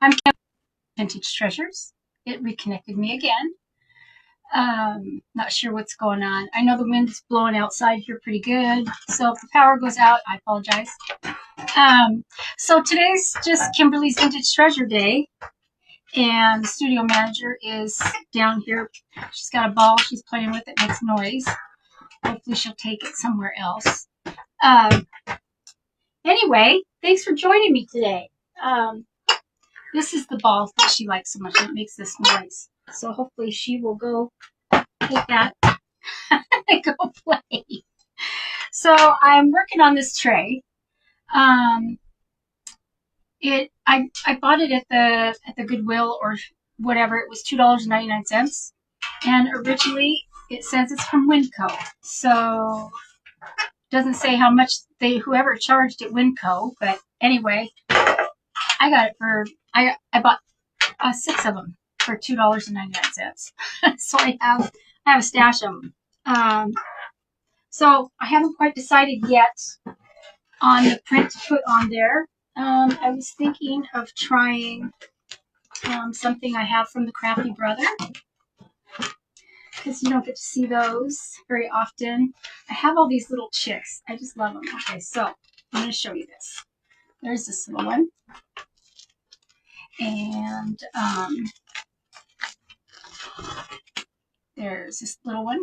I'm Vintage Treasures. It reconnected me again. Not sure what's going on. I know the wind is blowing outside here pretty good, so if the power goes out, I apologize. Um, so today's just Kimberly's Vintage Treasure Day, and the studio manager is down here. She's got a ball. She's playing with it. Makes noise. Hopefully she'll take it somewhere else. Um, anyway, thanks for joining me today. This is the ball that she likes so much. It makes this noise. So hopefully she will go take that and go play. So I'm working on this tray. I bought it at the Goodwill or whatever. It was $2.99, and originally it says it's from Winco. So it doesn't say how much whoever charged at Winco, but anyway, I got it for I bought 6 of them for $2.99. So I have a stash of them. So I haven't quite decided yet on the print to put on there. I was thinking of trying something I have from the Crafty Brother, because you don't get to see those very often. I have all these little chicks. I just love them. Okay, so I'm going to show you this. There's this little one. And there's this little one.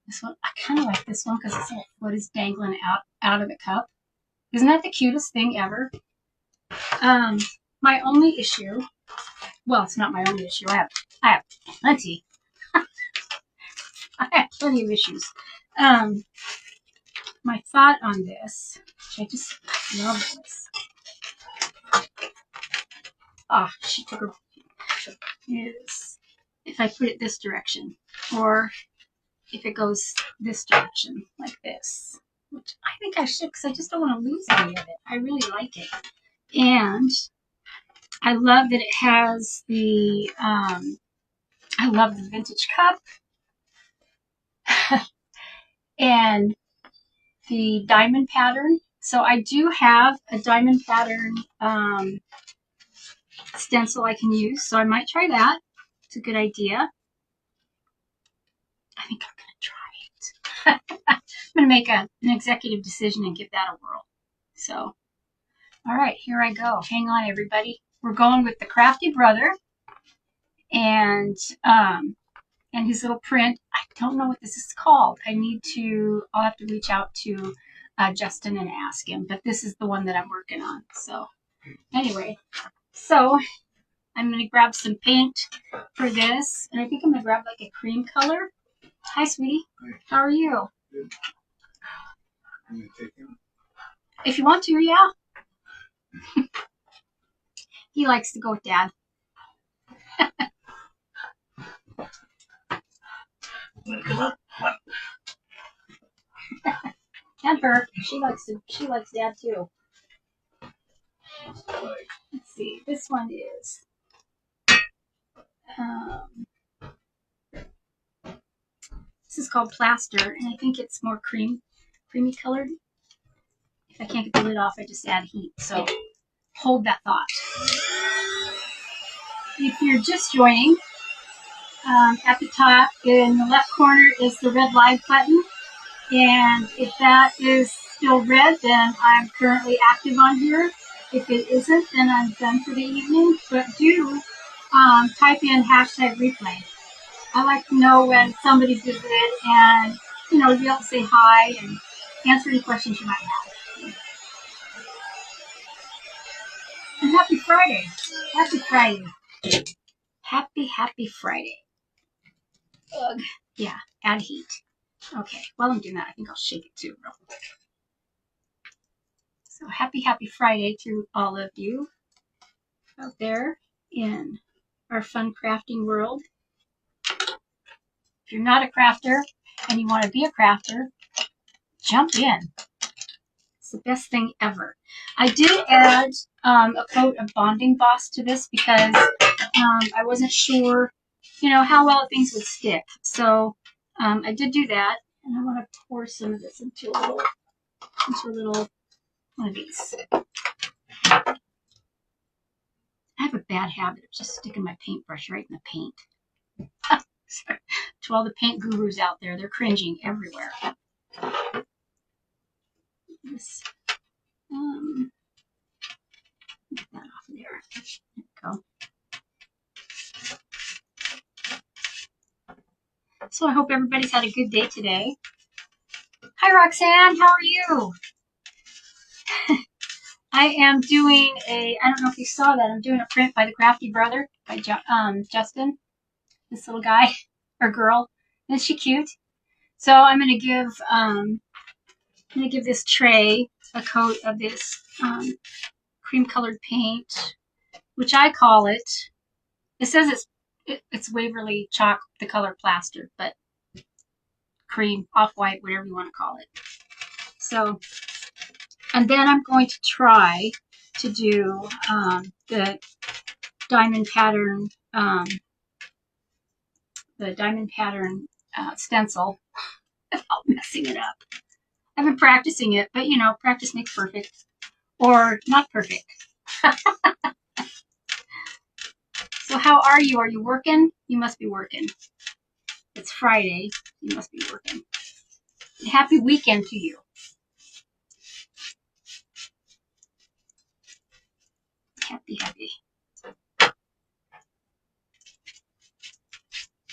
This one, I kind of like this one because its little foot is dangling out of the cup. Isn't that the cutest thing ever? My only issue, well, it's not my only issue. I have plenty. I have plenty of issues. My thought on this, which I just love this. She took her. Is if I put it this direction, or if it goes this direction, like this, which I think I should, because I just don't want to lose any of it. I really like it, and I love that it has the. I love the vintage cup and the diamond pattern. So I do have a diamond pattern stencil I can use, so I might try that. It's a good idea. I think I'm going to try it. I'm going to make an executive decision and give that a whirl. So, all right, here I go. Hang on, everybody. We're going with the Crafty Brother and his little print. I don't know what this is called. I'll have to reach out to Justin and ask him, but this is the one that I'm working on. So, anyway, so I'm going to grab some paint for this, and I think I'm going to grab like a cream color. Hi, sweetie. How are you? Good. Can you take him? If you want to, yeah. He likes to go with Dad. And her. She likes Dad too. Let's see. This one is this is called Plaster, and I think it's more creamy colored. If I can't get the lid off, I just add heat. So hold that thought. If you're just joining, at the top in the left corner is the red live button. And if that is still red, then I'm currently active on here. If it isn't, then I'm done for the evening. But do type in #replay. I like to know when somebody's visited and, be able to say hi and answer any questions you might have. And happy Friday. Happy Friday. Happy Friday. Ugh. Yeah, add heat. Okay, while I'm doing that, I think I'll shake it too real quick. So happy Friday to all of you out there in our fun crafting world. If you're not a crafter and you want to be a crafter, jump in. It's the best thing ever. I did add a coat of Bonding Boss to this because I wasn't sure, how well things would stick. So I did do that, and I want to pour some of this into a little one of these. I have a bad habit of just sticking my paintbrush right in the paint. To all the paint gurus out there, they're cringing everywhere. This, get that off of there. There we go. So I hope everybody's had a good day today. Hi, Roxanne. How are you? I am doing I don't know if you saw that, I'm doing a print by the Crafty Brother by Justin, this little guy or girl. Isn't she cute? So I'm going to give this tray a coat of this cream colored paint, which I call it says it's Waverly Chalk, the color plaster, but cream, off-white, whatever you want to call it. So, and then I'm going to try to do the diamond pattern stencil without messing it up. I've been practicing it, but you know, practice makes perfect, or not perfect. So how are you? Are you working? You must be working. It's Friday. You must be working. Happy weekend to you. Happy.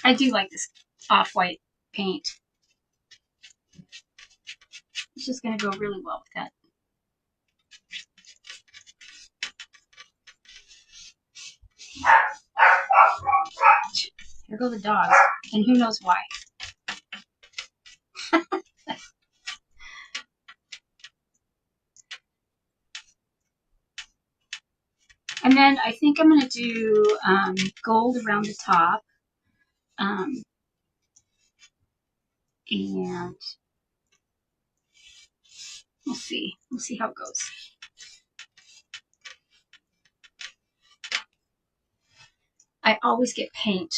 I do like this off-white paint. It's just going to go really well with that. Here go the dogs, and who knows why. And then I think I'm going to do gold around the top. And we'll see. We'll see how it goes. I always get paint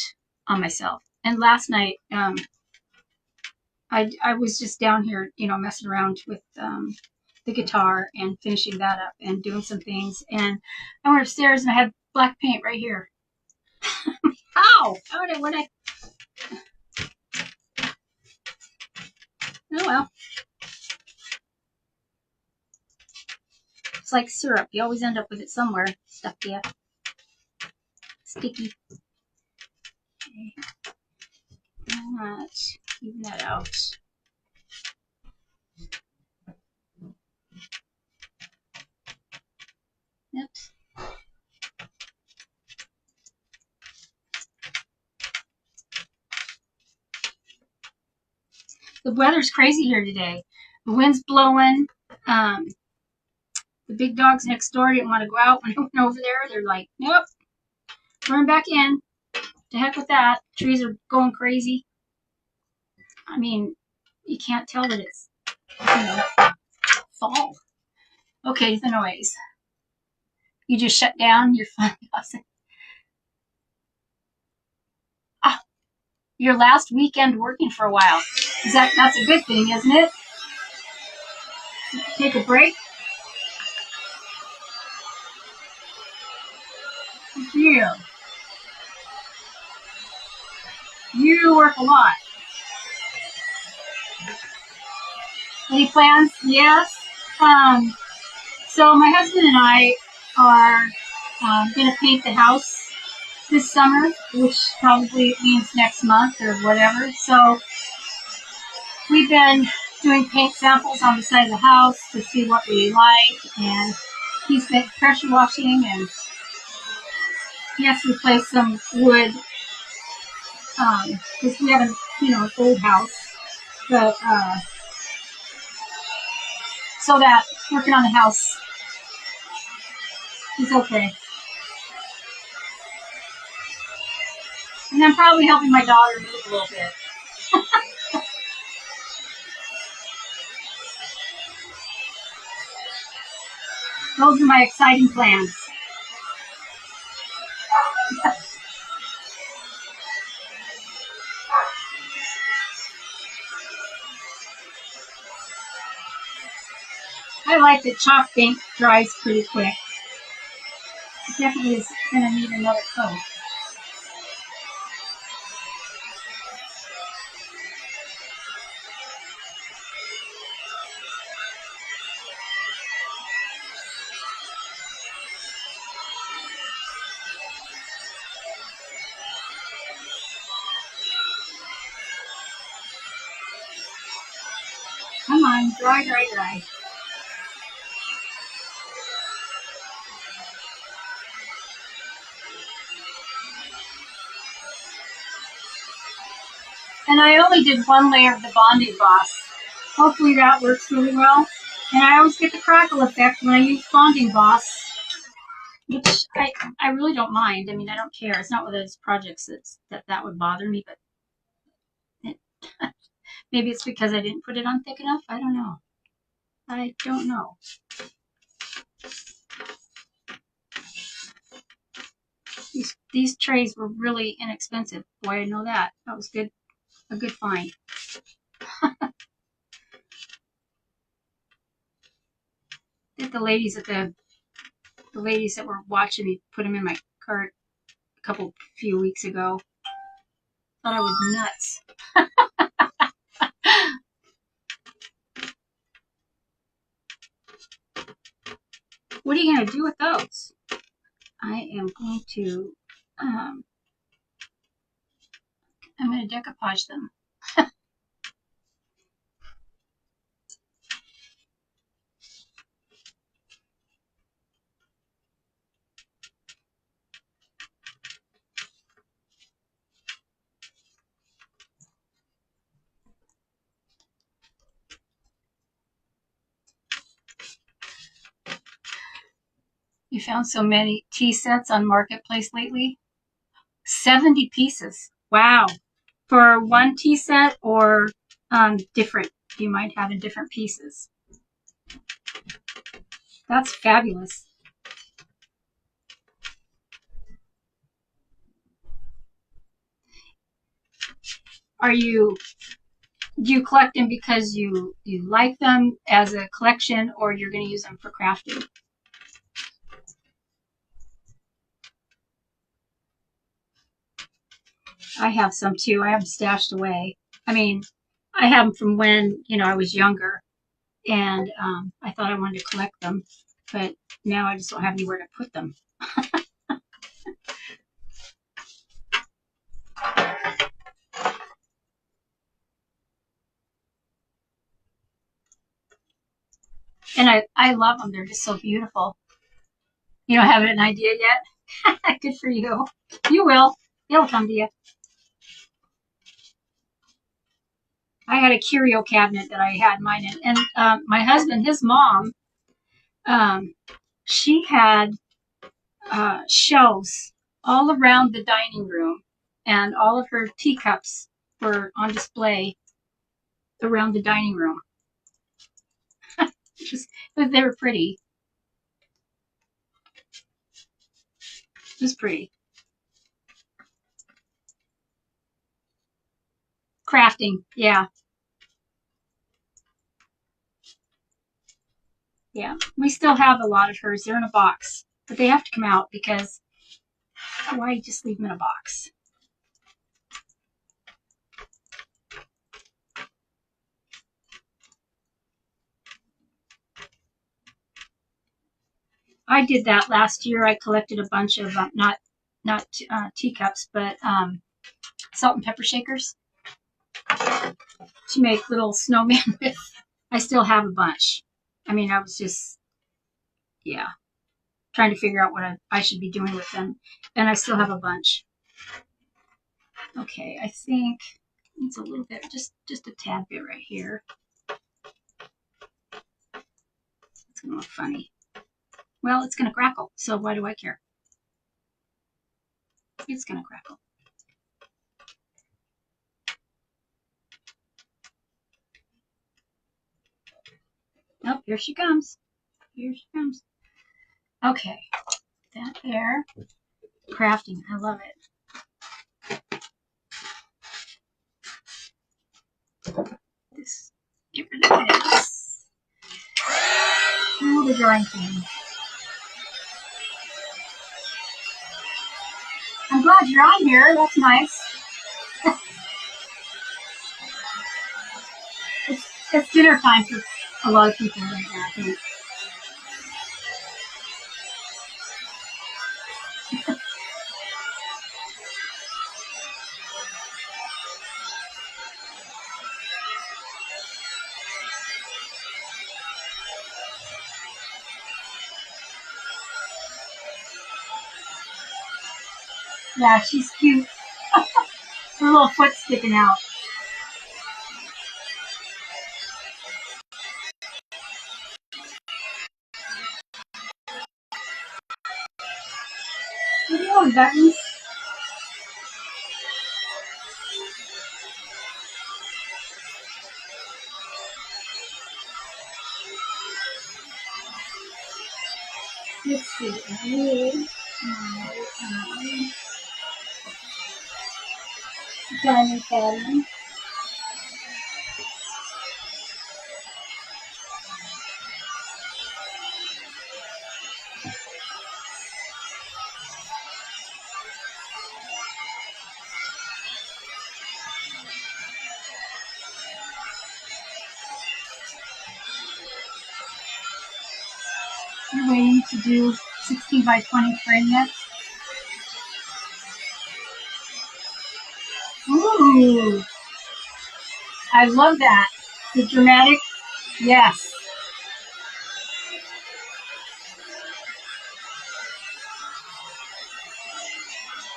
on myself. And last night, I was just down here, you know, messing around with the guitar and finishing that up and doing some things. And I went upstairs and I had black paint right here. Ow! Oh well. It's like syrup. You always end up with it somewhere. Stuck to you. Sticky. Okay. Even that out. Oops. The weather's crazy here today. The wind's blowing. The big dogs next door didn't want to go out when I went over there. They're like, nope, run back in. To heck with that. Trees are going crazy. I mean, you can't tell that it's, you know, fall. Okay, the noise. You just shut down your phone. Ah, your last weekend working for a while. That's a good thing, isn't it? Take a break. Yeah. You work a lot. Any plans? Yes. So my husband and I are going to paint the house this summer, which probably means next month or whatever. So we've been doing paint samples on the side of the house to see what we like, and he's been pressure washing, and he has to replace some wood because we have an old house, but so that working on the house is okay. And I'm probably helping my daughter move a little bit. Those are my exciting plans. I like that chalk paint dries pretty quick. definitely is going to need another coat. Come on, dry, dry, dry. And I only did one layer of the Bondi Boss. Hopefully that works really well. And I always get the crackle effect when I use Bonding Boss, which I really don't mind. I mean, I don't care. It's not one of those projects that would bother me, but it, maybe it's because I didn't put it on thick enough. I don't know. I don't know. These trays were really inexpensive. Boy, I know that. That was good. A good find. The ladies the ladies that were watching me put them in my cart a few weeks ago thought I was nuts. What are you going to do with those? I am going to I'm going to decoupage them. You found so many tea sets on Marketplace lately? 70 pieces. Wow. For one tea set or different? You might have in different pieces. That's fabulous. Do you collect them because you like them as a collection, or you're going to use them for crafting? I have some too. I have them stashed away. I mean, I have them from when I was younger, and I thought I wanted to collect them, but now I just don't have anywhere to put them. And I love them. They're just so beautiful. You don't have an idea yet? Good for you. You will. It'll come to you. I had a curio cabinet that I had mine in. And my husband, his mom, she had shelves all around the dining room, and all of her teacups were on display around the dining room. Just, they were pretty. It was pretty. Crafting, yeah. Yeah, we still have a lot of hers. They're in a box, but they have to come out because why just leave them in a box? I did that last year. I collected a bunch of not teacups, but salt and pepper shakers to make little snowmen with. I still have a bunch. I mean, I was just, yeah, trying to figure out what I should be doing with them, and I still have a bunch. Okay, I think it's a little bit, just a tad bit right here. It's gonna look funny. Well, it's gonna crackle, so why do I care? It's gonna crackle. Oh, here she comes. Here she comes. Okay, that there. Crafting, I love it. This, get rid of this. Oh, the drawing thing. I'm glad you're on here. That's nice. It's dinner time for a lot of people right now, I think. Yeah, she's cute. Her little foot sticking out. What are you doing, Buttons? Let's see. Diamond pattern. You're waiting to do 16 by 20 frame yet? Ooh, I love that. The dramatic, yes.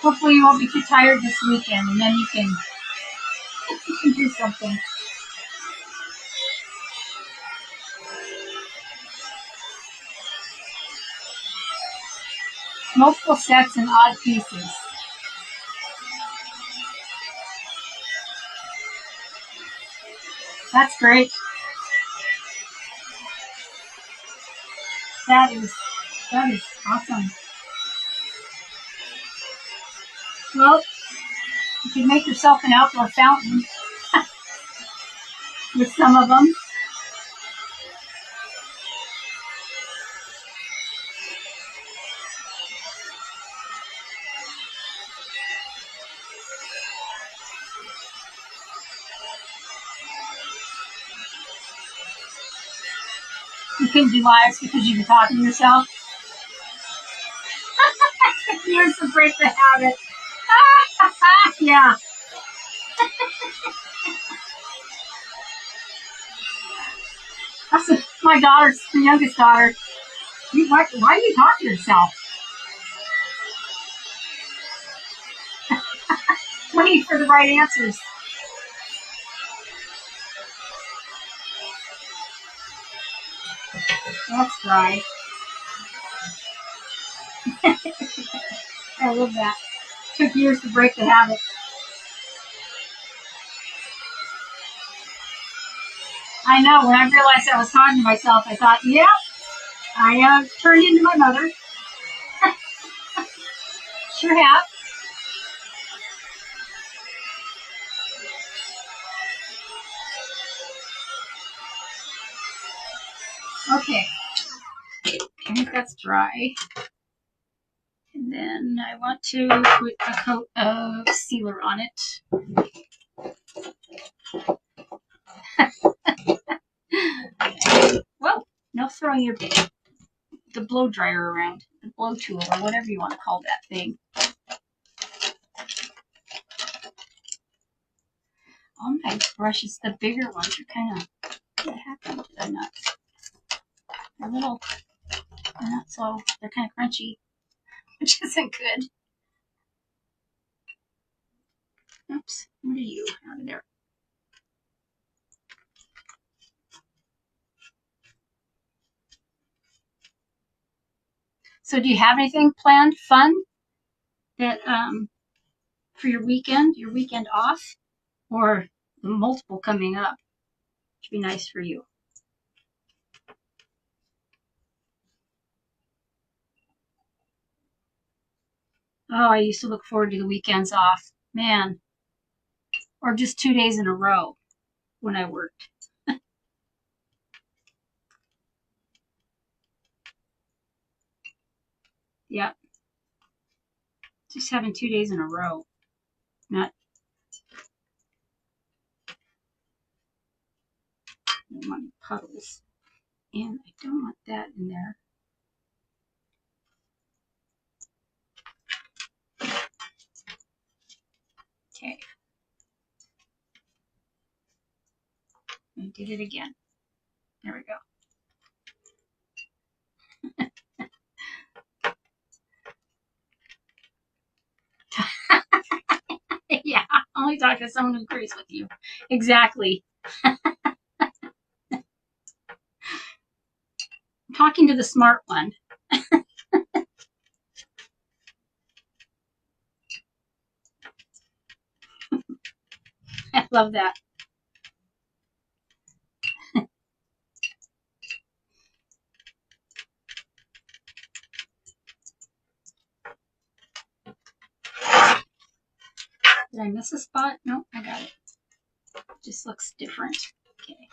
Hopefully you won't be too tired this weekend, and then you can do something. Multiple sets and odd pieces. That's great. That is awesome. Well, you can make yourself an outdoor fountain with some of them. You couldn't do lives because you've been talking to yourself. Here's to break the habit. Yeah. My daughter's the youngest daughter. Why do you talk to yourself? Waiting for the right answers. That's right. I love that. Took years to break the habit. I know. When I realized I was talking to myself, I thought, yeah, I turned into my mother. Sure have. Okay. I think that's dry. And then I want to put a coat of sealer on it. Whoa, no throwing the blow dryer around, the blow tool, or whatever you want to call that thing. All my brushes, the bigger ones, are kind of, what happened? Did I not? They're little, they're not so, they're kind of crunchy, which isn't good. Oops, what are you? Out of there. So do you have anything planned, fun, that for your weekend off, or the multiple coming up? Should be nice for you. Oh, I used to look forward to the weekends off. Man. Or just 2 days in a row when I worked. Yep. Just having 2 days in a row. Not. I don't want puddles. And I don't want that in there. Okay. I did it again. There we go. Yeah, only talk to someone who agrees with you. Exactly. Talking to the smart one. I love that. Did I miss a spot? No, I got it. Just looks different. Okay.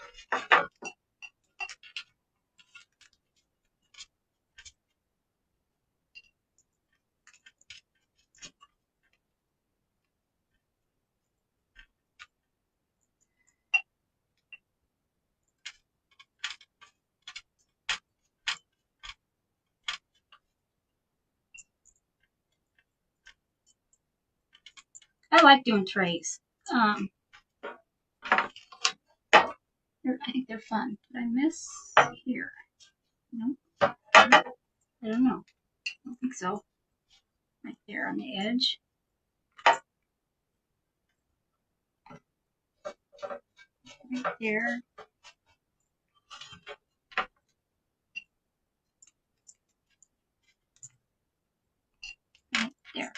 I like doing trays. I think they're fun. Did I miss here? No. I don't know. I don't think so. Right there on the edge. Right there. Right there.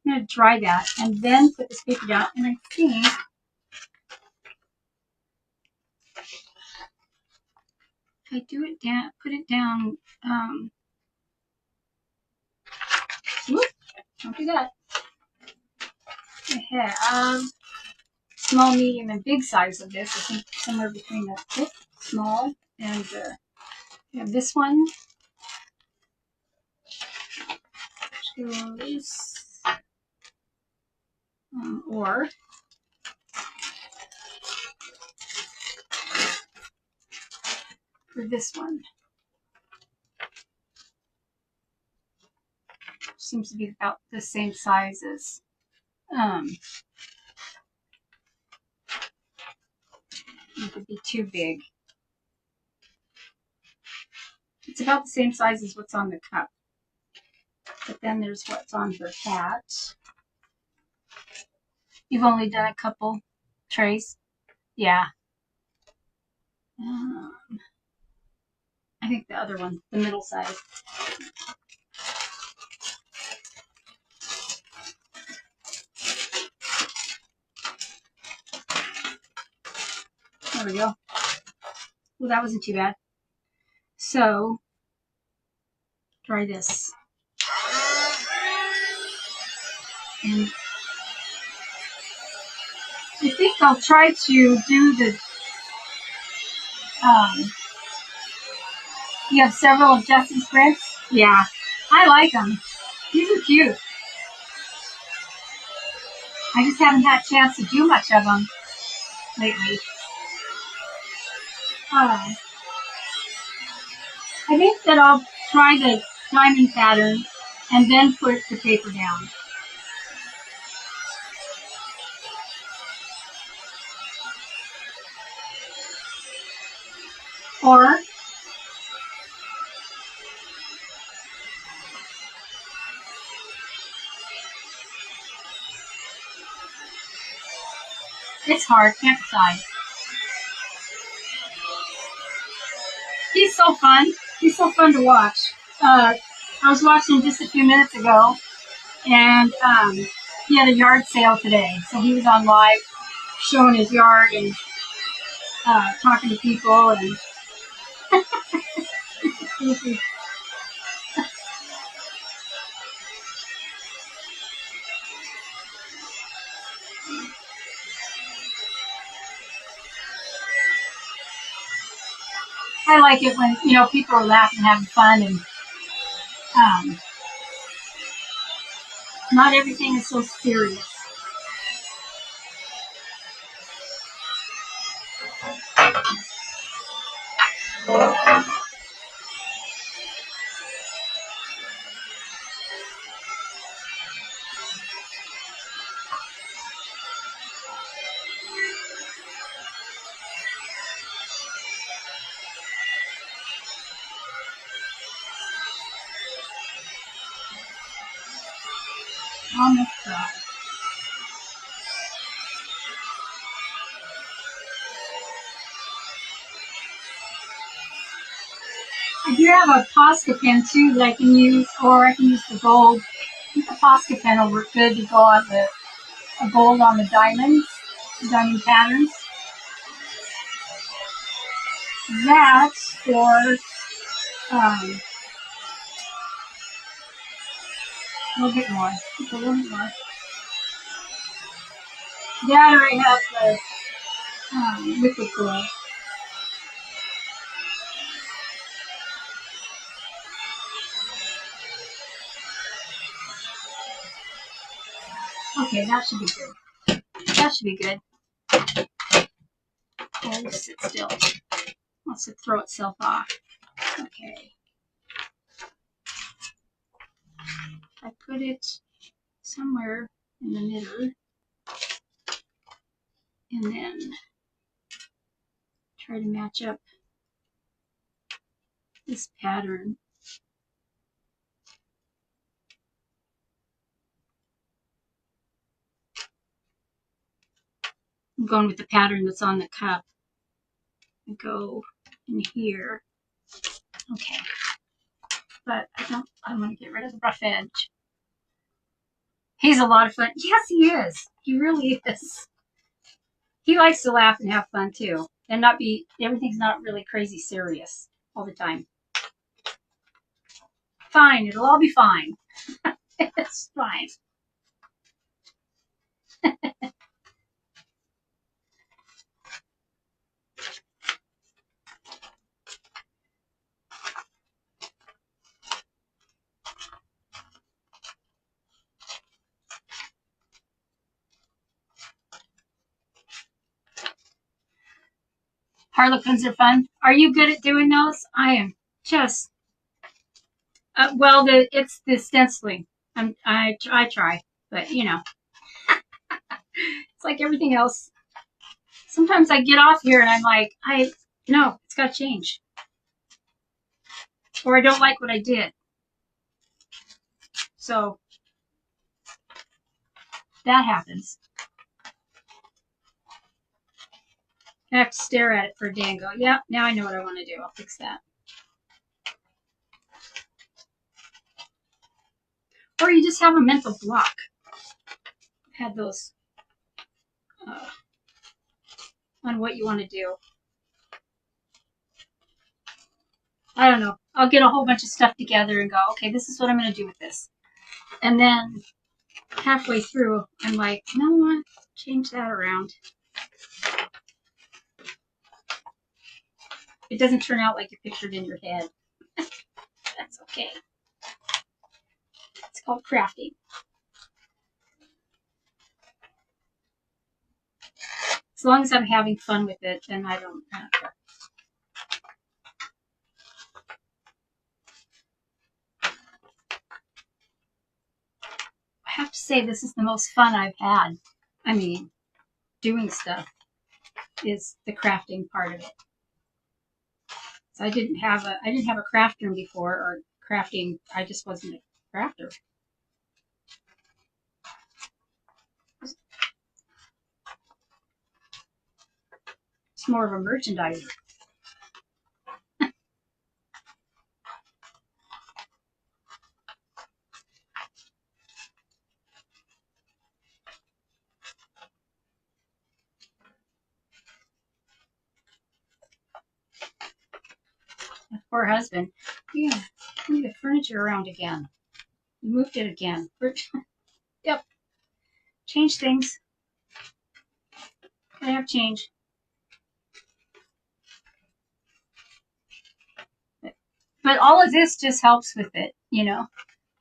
I'm going to dry that and then put this paper down. And I think if I do it down, put it down. Whoop, don't do that. I have small, medium, and big size of this. I think somewhere between the thick, small, and we have this one. Choose, or for this one. Seems to be about the same size as it could be too big. It's about the same size as what's on the cup. But then there's what's on her hat. You've only done a couple trays? Yeah. I think the other one, the middle size. There we go. Well, that wasn't too bad. So, try this. And I think I'll try to do the, you have several of Justin's prints? Yeah, I like them. These are cute. I just haven't had a chance to do much of them lately. I think that I'll try the diamond pattern and then put the paper down. Or it's hard, can't decide. He's so fun. He's so fun to watch. I was watching just a few minutes ago, and he had a yard sale today. So he was on live showing his yard and talking to people. And I like it when, people are laughing, having fun, and um, not everything is so serious. Almost dry. I do have a Posca pen too that I can use, or I can use the gold. I think the Posca pen will work good to go on a gold on the diamond patterns. That's for um, a little bit more. Just a little bit more. That or I have the liquid gold. Okay, that should be good. That should be good. Oh, just sit still. Wants to throw itself off. Okay. I put it somewhere in the middle, and then try to match up this pattern. I'm going with the pattern that's on the cup. I go in here. Okay. But I want to get rid of the rough edge. He's a lot of fun. Yes, he is. He really is. He likes to laugh and have fun too. And everything's not really crazy serious all the time. Fine, it'll all be fine. It's fine. Harlequins are fun. Are you good at doing those? I am just it's the stenciling. I try, but it's like everything else. Sometimes I get off here and I'm like, no, it's got to change, or I don't like what I did. So that happens. I have to stare at it for a day and go, yeah, now I know what I want to do. I'll fix that. Or you just have a mental block. I've had those on what you want to do. I don't know. I'll get a whole bunch of stuff together and go, okay, this is what I'm going to do with this. And then halfway through, I'm like, you know what? Change that around. It doesn't turn out like you pictured in your head. That's okay. It's called crafting. As long as I'm having fun with it, then I don't care. I have to say, this is the most fun I've had. I mean, doing stuff is the crafting part of it. So I didn't have a craft room before, or crafting. I just wasn't a crafter. It's more of a merchandiser. My poor husband. Yeah, move the furniture around again. You moved it again. Yep. Change things. Gotta have change. But all of this just helps with it, you know.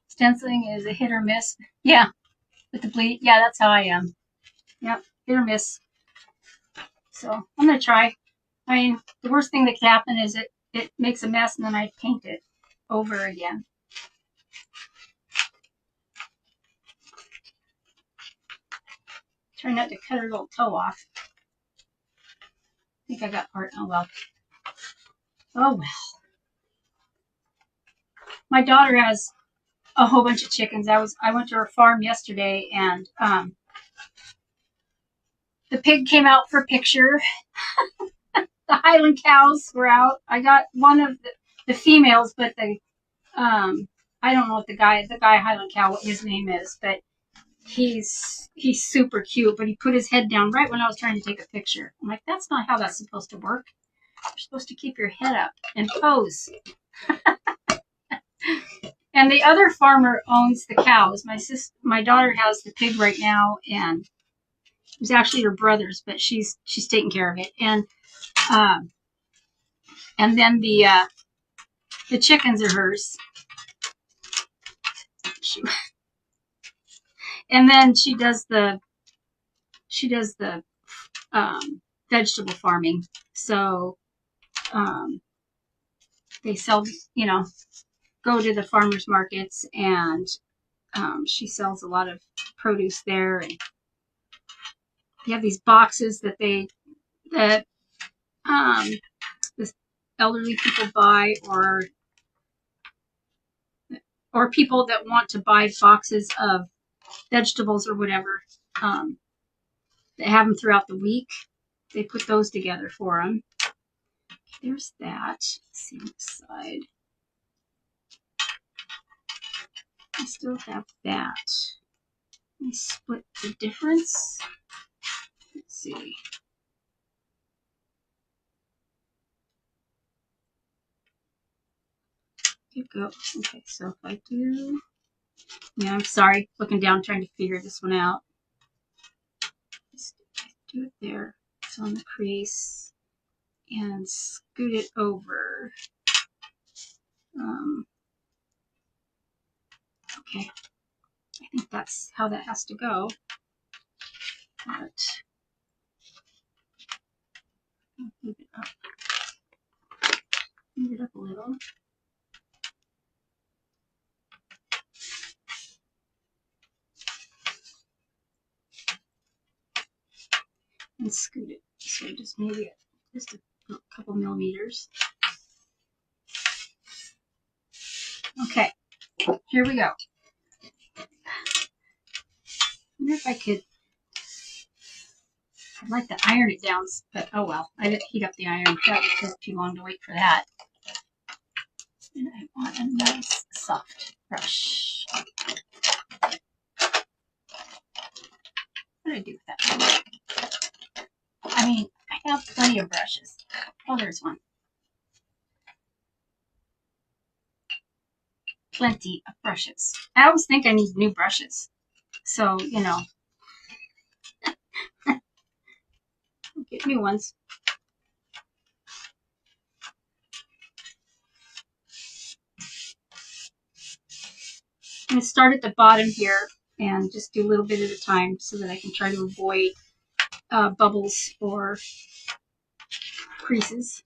Stenciling is a hit or miss. Yeah, with the bleed. Yeah, that's how I am. Yep, hit or miss. So I'm gonna try. I mean, the worst thing that could happen is it makes a mess and then I paint it over again. Try not to cut her little toe off. I think I got part. Oh well. Oh well. My daughter has a whole bunch of chickens. I went to her farm yesterday and the pig came out for a picture. The Highland cows were out. I got one of the females, but the I don't know what the guy Highland cow, what his name is, but he's super cute. But he put his head down right when I was trying to take a picture. I'm like, that's not how that's supposed to work. You're supposed to keep your head up and pose. And the other farmer owns the cows. My daughter has the pig right now, and it was actually her brother's, but she's taking care of it. And then the chickens are hers. And then she does the vegetable farming. So they sell, you know, go to the farmers markets, and she sells a lot of produce there. And they have these boxes that the elderly people buy, or people that want to buy boxes of vegetables or whatever. They have them throughout the week. They put those together for them. There's that. Let's see on this side. I still have that. Let me split the difference. Let's see. Here we go. Okay, so if I do... Yeah, I'm sorry. Looking down, trying to figure this one out. Just do it there. It's on the crease. And scoot it over. Okay. I think that's how that has to go. But move it up. Move it up a little. And scoot it. So just maybe just a couple millimeters. Okay, here we go. I wonder if I could. I'd like to iron it down, but oh well. I didn't heat up the iron. That would take too long to wait for that. And I want a nice soft brush. What did I do with that? I mean, I have plenty of brushes. Oh, there's one. Plenty of brushes. I always think I need new brushes. So, you know, get new ones. I'm going to start at the bottom here and just do a little bit at a time so that I can try to avoid bubbles or creases.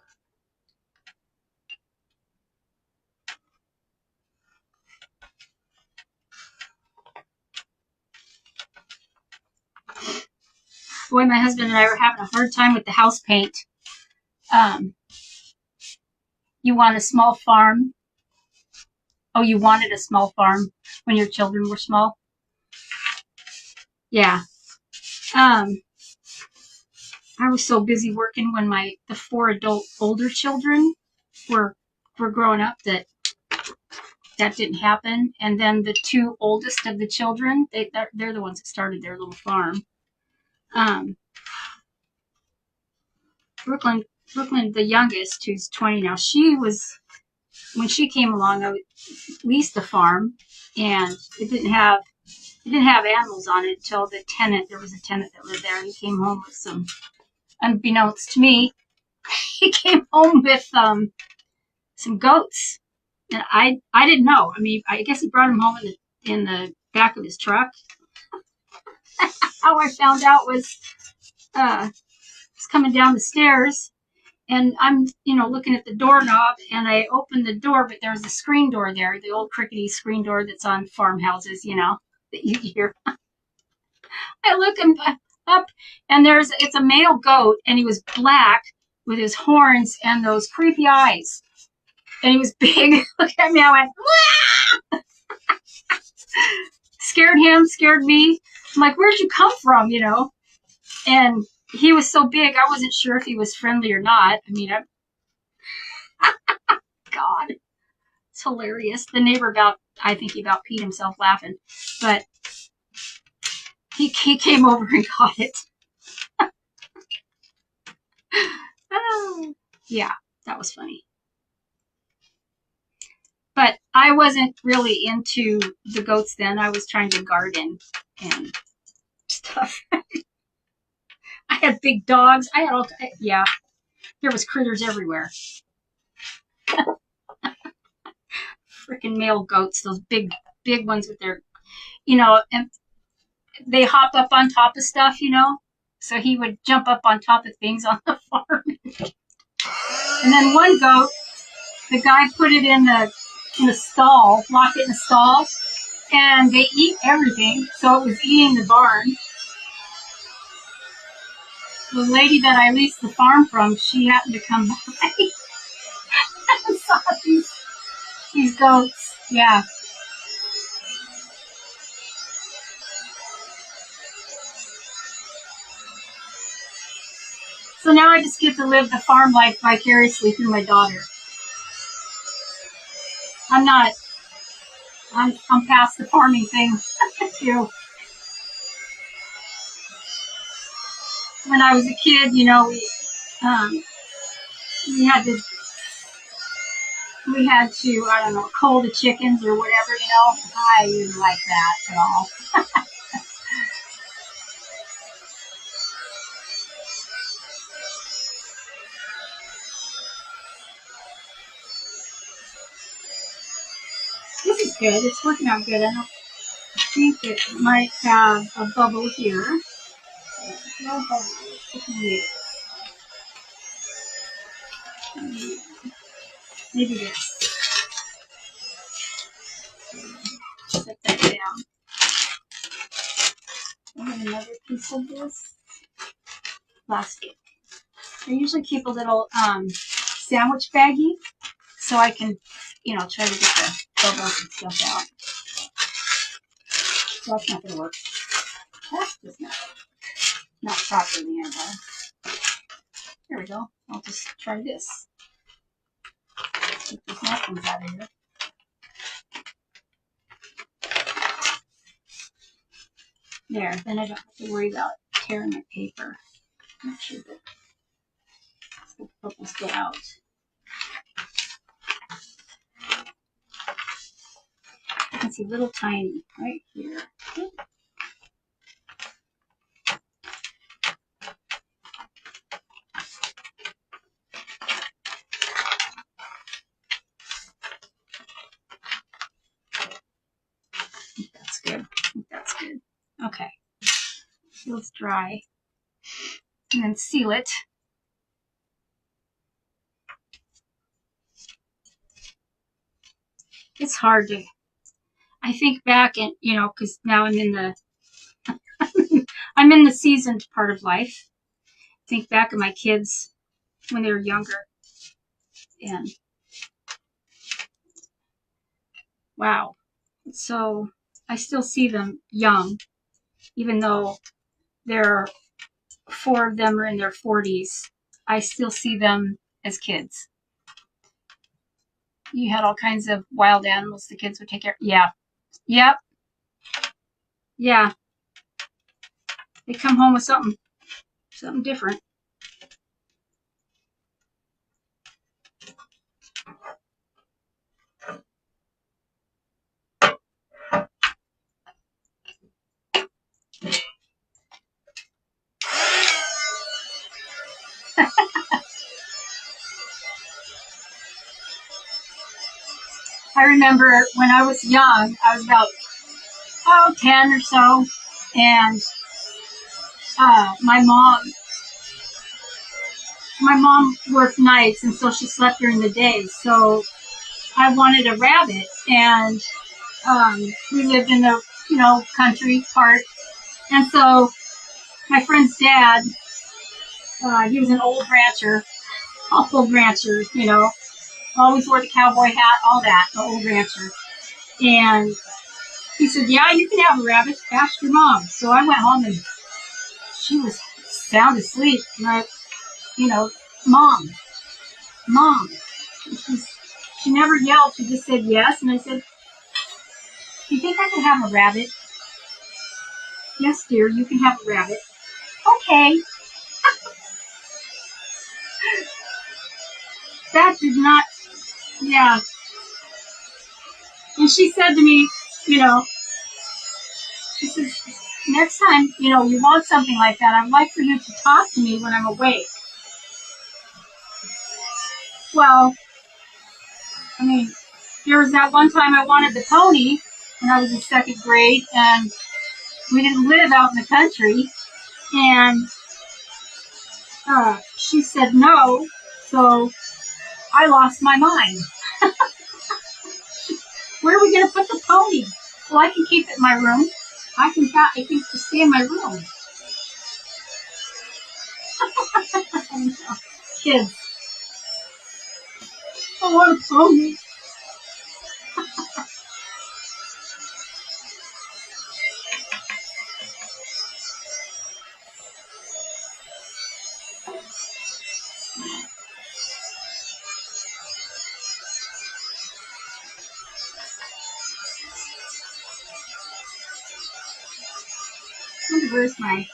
Boy, my husband and I were having a hard time with the house paint. You want a small farm. Oh, you wanted a small farm when your children were small? Yeah. I was so busy working when the 4 adult older children were growing up that didn't happen. And then the 2 oldest of the children, they're the ones that started their little farm. Brooklyn, the youngest, who's 20 now, when she came along, I leased the farm, and it didn't have animals on it until there was a tenant that lived there, and he came home with some, unbeknownst to me, he came home with some goats. And I didn't know. I mean, I guess he brought him home in the back of his truck. How I found out was coming down the stairs, and I'm looking at the doorknob, and I opened the door, but there's a screen door there, the old crickety screen door that's on farmhouses, that you hear. I look up, and it's a male goat, and he was black with his horns and those creepy eyes, and he was big. Look at me, I went, Wah! Scared him, scared me. I'm like, where'd you come from, And he was so big, I wasn't sure if he was friendly or not. I mean, God, it's hilarious. The neighbor I think he about peed himself laughing, but he came over and got it. Oh, yeah, that was funny. But I wasn't really into the goats then. I was trying to garden and stuff. I had big dogs. I had yeah, there was critters everywhere. Freaking male goats, those big ones with their, and they hop up on top of stuff, So he would jump up on top of things on the farm. And then one goat, the guy put it in the stall, locked it in the stall, and they eat everything, so it was eating the barn. The lady that I leased the farm from, she happened to come by and saw these goats. Yeah. So now I just get to live the farm life vicariously through my daughter. I'm past the farming thing too. When I was a kid, we had to, I don't know, cull the chickens or whatever, I didn't like that at all. This is good. It's working out good. I think it might have a bubble here. No bubble. Maybe this. Set that down. I have another piece of this plastic. I usually keep a little sandwich baggie so I can, try to get the bubbles and stuff out. So that's not going to work. That's just not properly in there. There we go. I'll just try this. Get these napkins out of here. There, then I don't have to worry about tearing my paper. Make sure that the bubbles go out. You can see little tiny right here. That's good. That's good. Okay. Feels dry. And then seal it. It's hard to, I think back and, because now I'm in the, I'm in the seasoned part of life. Think back of my kids when they were younger. And wow. So I still see them young, even though four of them are in their 40s. I still see them as kids. You had all kinds of wild animals the kids would take care of. Yeah. Yep. Yeah. They come home with something different. I remember when I was young, I was about 10 or so, and my mom worked nights, and so she slept during the day. So I wanted a rabbit, and we lived in the country part, and so my friend's dad, he was an old rancher, old rancher, always wore the cowboy hat, all that, the old rancher, and he said, "Yeah, you can have a rabbit. Ask your mom." So I went home and she was sound asleep, and Mom, Mom. She never yelled. She just said yes. And I said, "Do you think I can have a rabbit?" "Yes, dear, you can have a rabbit." "Okay." That did not, yeah. And she said to me, she says, "Next time, you want something like that, I'd like for you to talk to me when I'm awake." Well, I mean, there was that one time I wanted the pony when I was in second grade, and we didn't live out in the country, and she said no, so I lost my mind. Where are we going to put the pony? Well, I can keep it in my room. I can stay in my room. Kids. I want a pony. Where's my...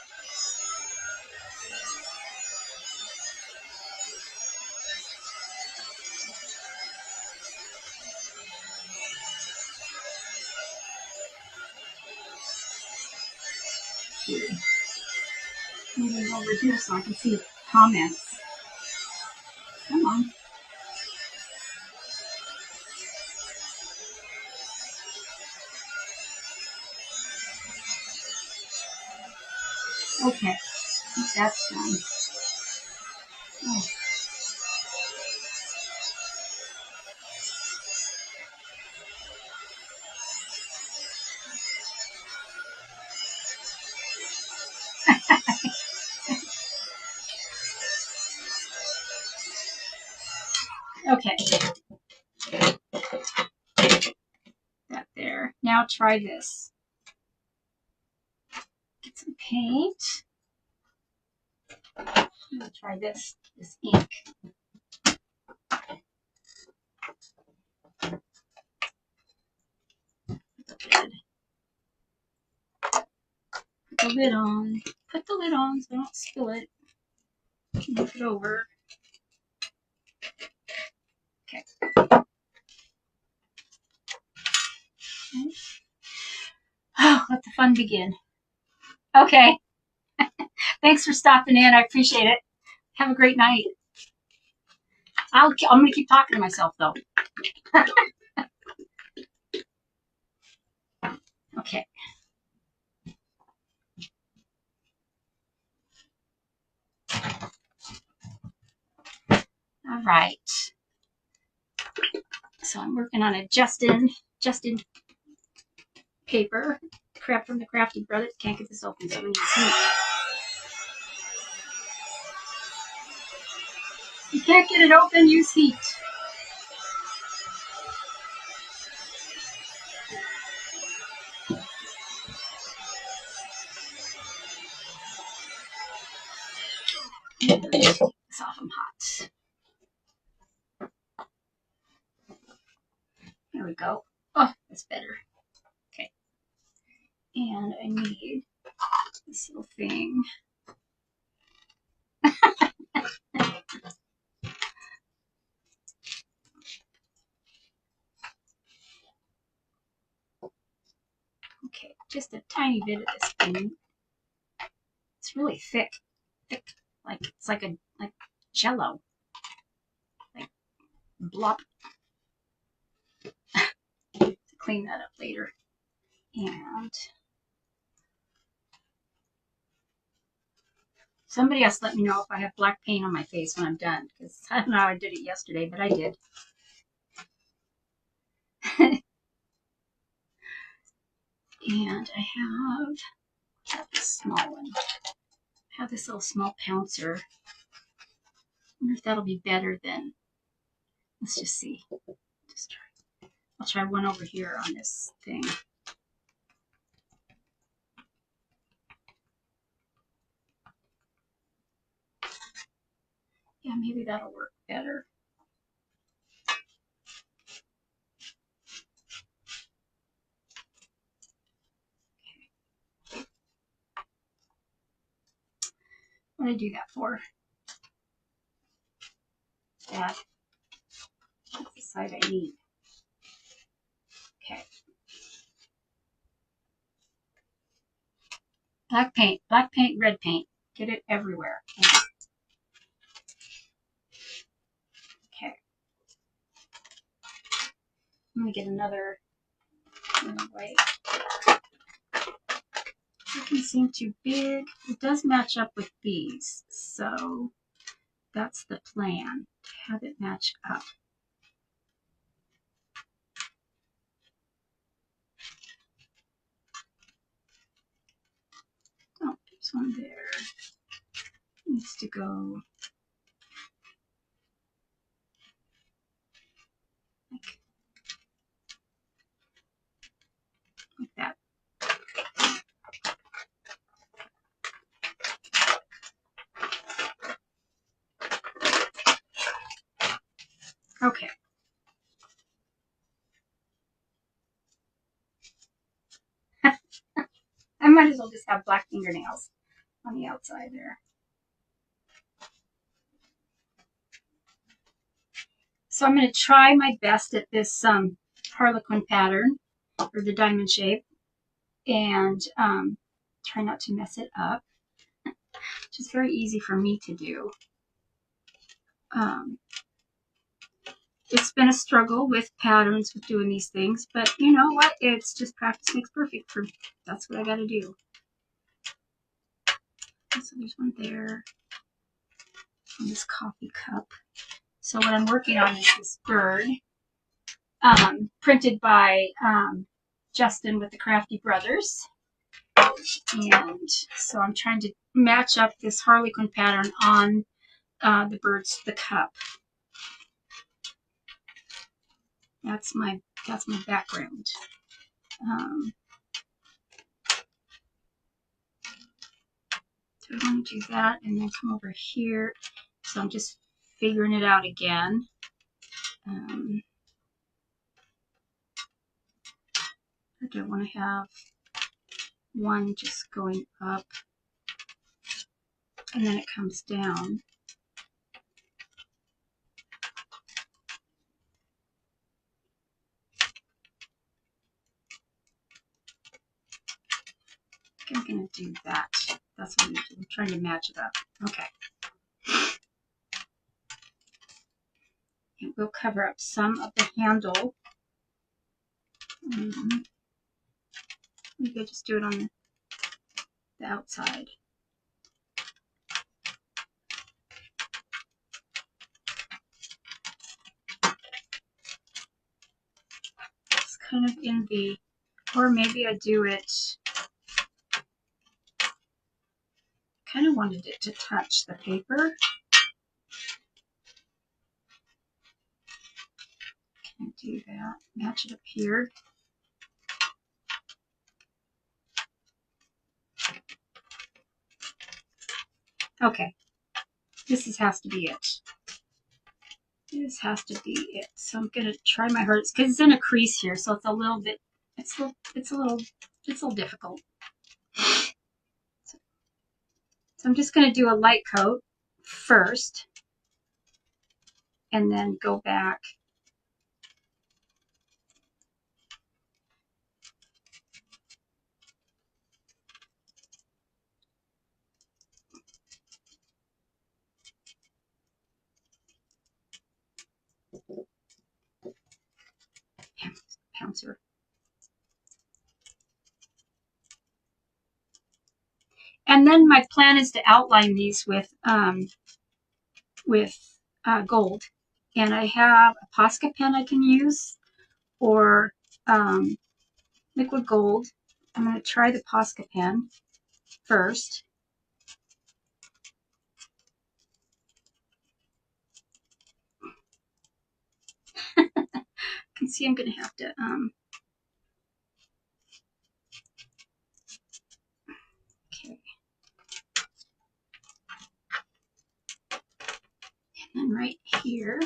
Moving over here so I can see comments. Come on. Okay, I think that's done. Oh. Okay. That there. Now try this. Get some paint. I'm gonna try this ink. Put the lid on. Put the lid on so I don't spill it. Move it over. Okay. Oh, let the fun begin. Okay. Thanks for stopping in. I appreciate it. Have a great night. I'm going to keep talking to myself, though. Okay. All right. So I'm working on a Justin paper. Crap from the Crafty Brothers. Can't get this open, so I'm going to use heat. You can't get it open, use heat. This off, I'm hot. There we go. Oh, that's better. Okay. And I need this little thing. Okay, just a tiny bit of this thing. It's really thick, like it's like Jello, like blop. clean that up later. And somebody has to let me know if I have black paint on my face when I'm done, because I don't know how I did it yesterday, but I did. And I have this small one. I have this little small pouncer. I wonder if that'll be better than, let's just see. I'll try one over here on this thing. Yeah, maybe that'll work better. What did I do that for? That's the side I need. Okay. Black paint, red paint. Get it everywhere. Okay. I'm gonna get another white. Doesn't seem too big. It does match up with these, so that's the plan, to have it match up. Oh, there's one there. Needs to go like that. Okay. I might as well just have black fingernails on the outside there. So I'm going to try my best at this Harlequin pattern, or the diamond shape, and try not to mess it up, which is very easy for me to do. It's been a struggle with patterns, with doing these things, but you know what? It's just practice makes perfect. That's what I got to do. So there's one there on this coffee cup. So what I'm working on is this bird, printed by Justin with the Crafty Brothers. And so I'm trying to match up this Harlequin pattern on the cup. That's my background. So I want to do that and then come over here. So I'm just figuring it out again. I don't want to have one just going up and then it comes down. I'm going to do that. That's what I'm trying to match it up. Okay. And we'll cover up some of the handle. Maybe I just do it on the outside. It's kind of in the, or maybe I do it, kind of wanted it to touch the paper. Can I do that? Match it up here. Okay, this has to be it. This has to be it. So I'm gonna try my hardest because it's in a crease here, so it's a little bit. It's a little difficult. So I'm just gonna do a light coat first, and then go back. Pouncer. And then my plan is to outline these with gold. And I have a Posca pen I can use, or liquid gold. I'm going to try the Posca pen first. You can see I'm going to have to okay. And then right here.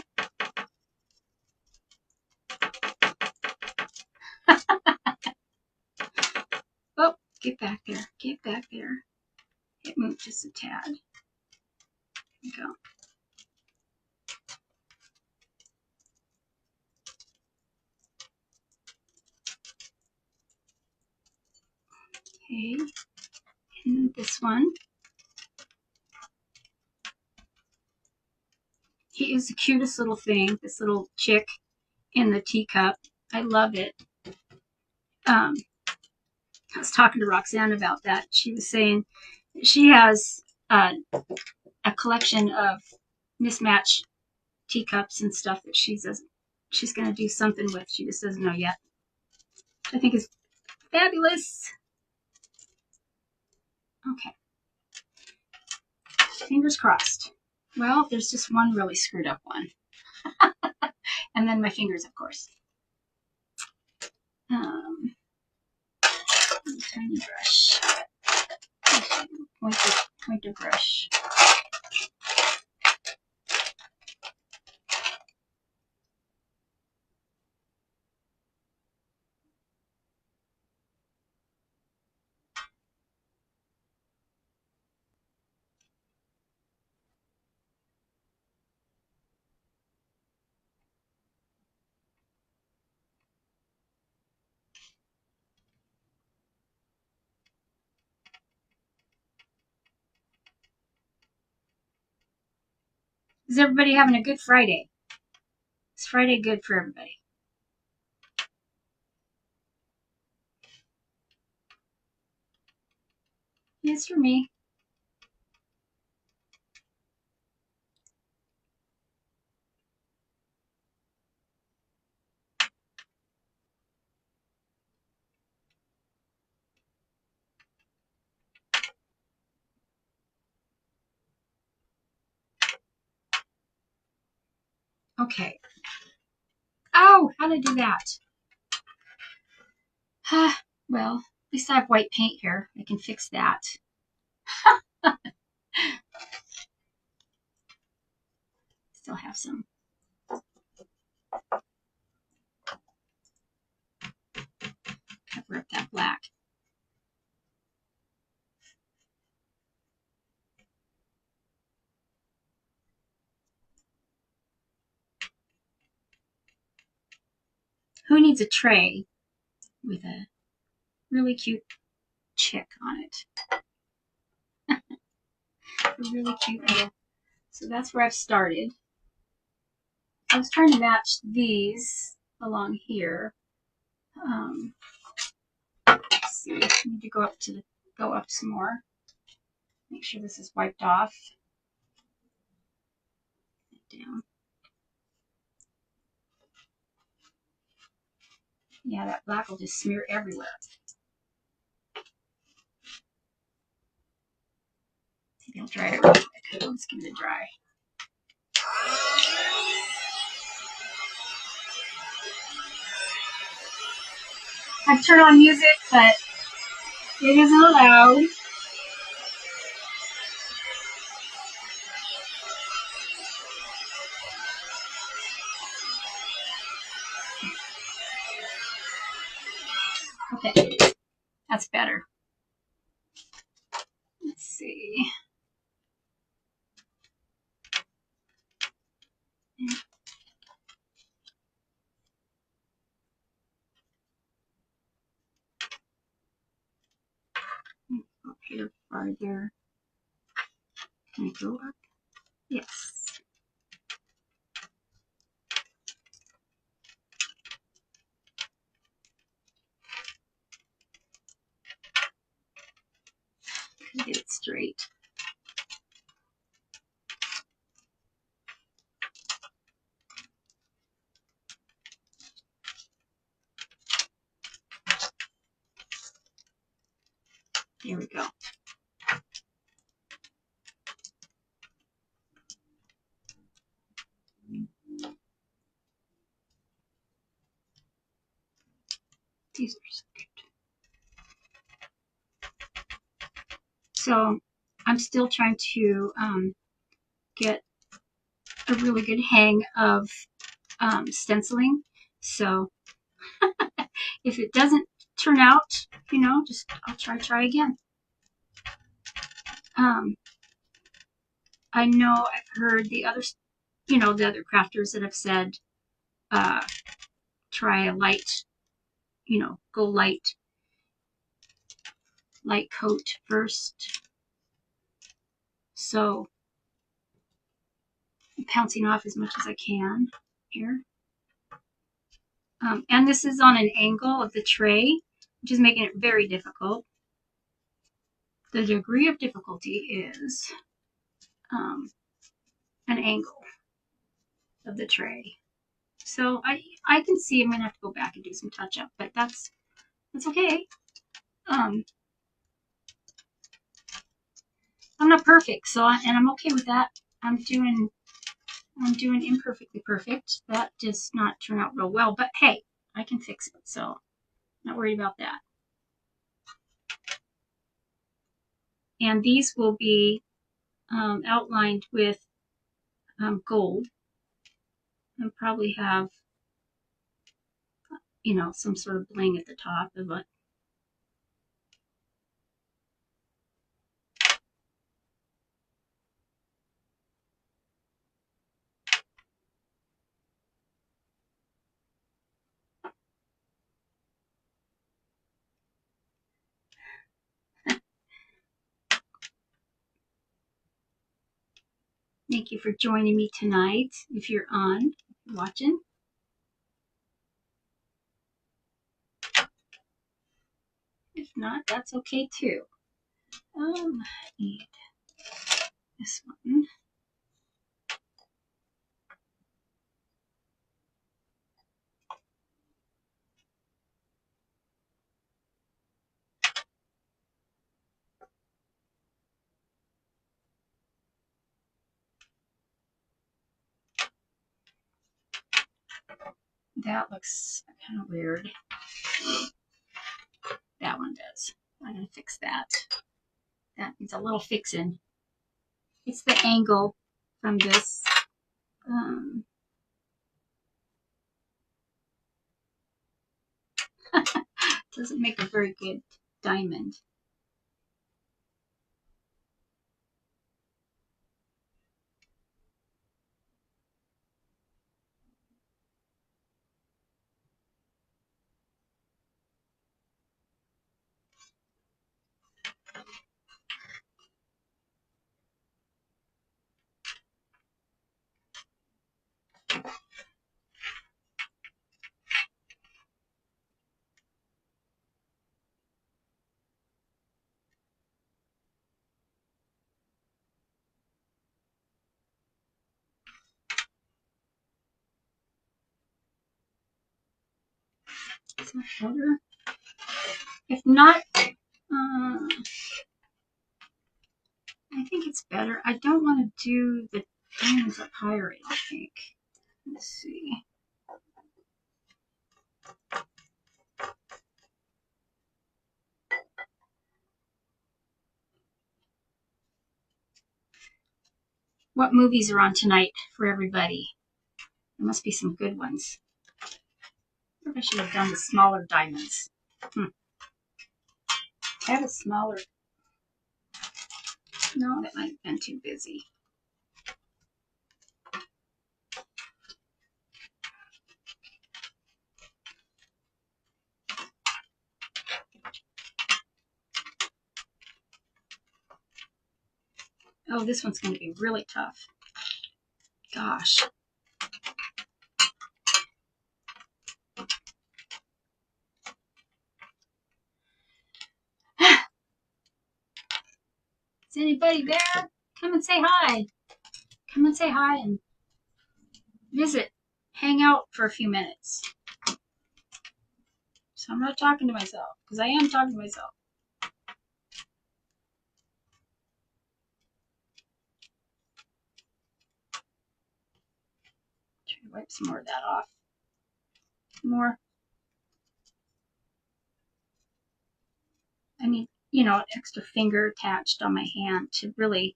Oh, get back there. Get back there. It moved just a tad. There we go. Okay. And this one. He is the cutest little thing, this little chick in the teacup. I love it. I was talking to Roxanne about that. She was saying she has a collection of mismatched teacups and stuff that she's going to do something with. She just doesn't know yet. I think is fabulous. Okay. Fingers crossed. Well, there's just one really screwed up one. And then my fingers, of course. Tiny brush. Pointer brush. Is everybody having a good Friday? Is Friday good for everybody? Yes, for me. Okay. Oh, how did I do that? Well, at least I have white paint here. I can fix that. Still have some. Cover up that black. Who needs a tray with a really cute chick on it? A really cute little. So that's where I've started. I was trying to match these along here. Let's see. I need to go up some more. Make sure this is wiped off. Down. Yeah, that black will just smear everywhere. Maybe I'll dry it real quick. Let's give it a dry. I've turned on music, but it isn't allowed. Okay, that's better. Let's see. Up here farther. Can I go up? Yes. Get it straight. There we go. These are so good. So I'm still trying to get a really good hang of stenciling. So if it doesn't turn out, you know, just I'll try again. I know I've heard the other, you know, the other crafters that have said, try a light, you know, go light coat first. So I'm pouncing off as much as I can here. And this is on an angle of the tray, which is making it very difficult. The degree of difficulty is an angle of the tray. So I can see I'm gonna have to go back and do some touch up, but that's okay. I'm not perfect, so and I'm okay with that. I'm doing imperfectly perfect. That does not turn out real well, but hey, I can fix it, so not worried about that. And these will be outlined with gold, and probably have, you know, some sort of bling at the top of it. Thank you for joining me tonight. If you're watching. If not, that's okay too. I need this one. That looks kind of weird. That one does. I'm going to fix that. That needs a little fixing. It's the angle from this. Doesn't make a very good diamond. Is that better? If not, I think it's better. I don't want to do the diamonds up higher, I don't think. Let's see. What movies are on tonight for everybody? There must be some good ones. I should have done the smaller diamonds. I have a smaller. No, that might have been too busy. Oh, this one's going to be really tough. Gosh. Is anybody there? Come and say hi. Come and say hi and visit. Hang out for a few minutes. So I'm not talking to myself, because I am talking to myself. Try to wipe some more of that off. More. I need, an extra finger attached on my hand to really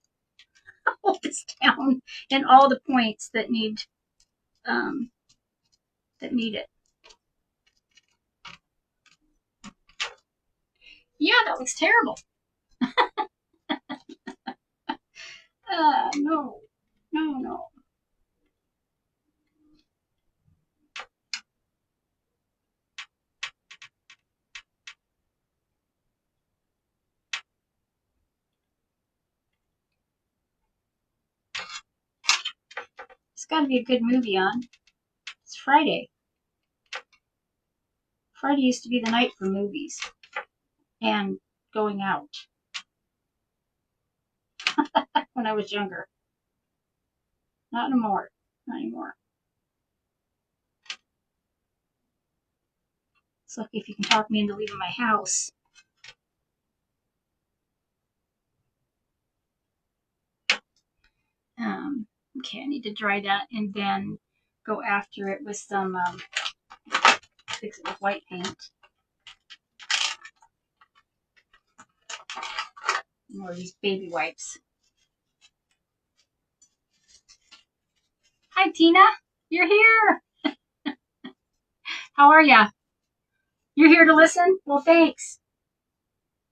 hold this down and all the points that need it. Yeah, that looks terrible. No. It's got to be a good movie on. It's Friday. Friday used to be the night for movies and going out when I was younger. Not anymore. Not anymore. It's lucky if you can talk me into leaving my house. Okay, I need to dry that and then go after it with some, fix it with white paint. More of these baby wipes. Hi, Tina. You're here. How are ya? You're here to listen? Well, thanks.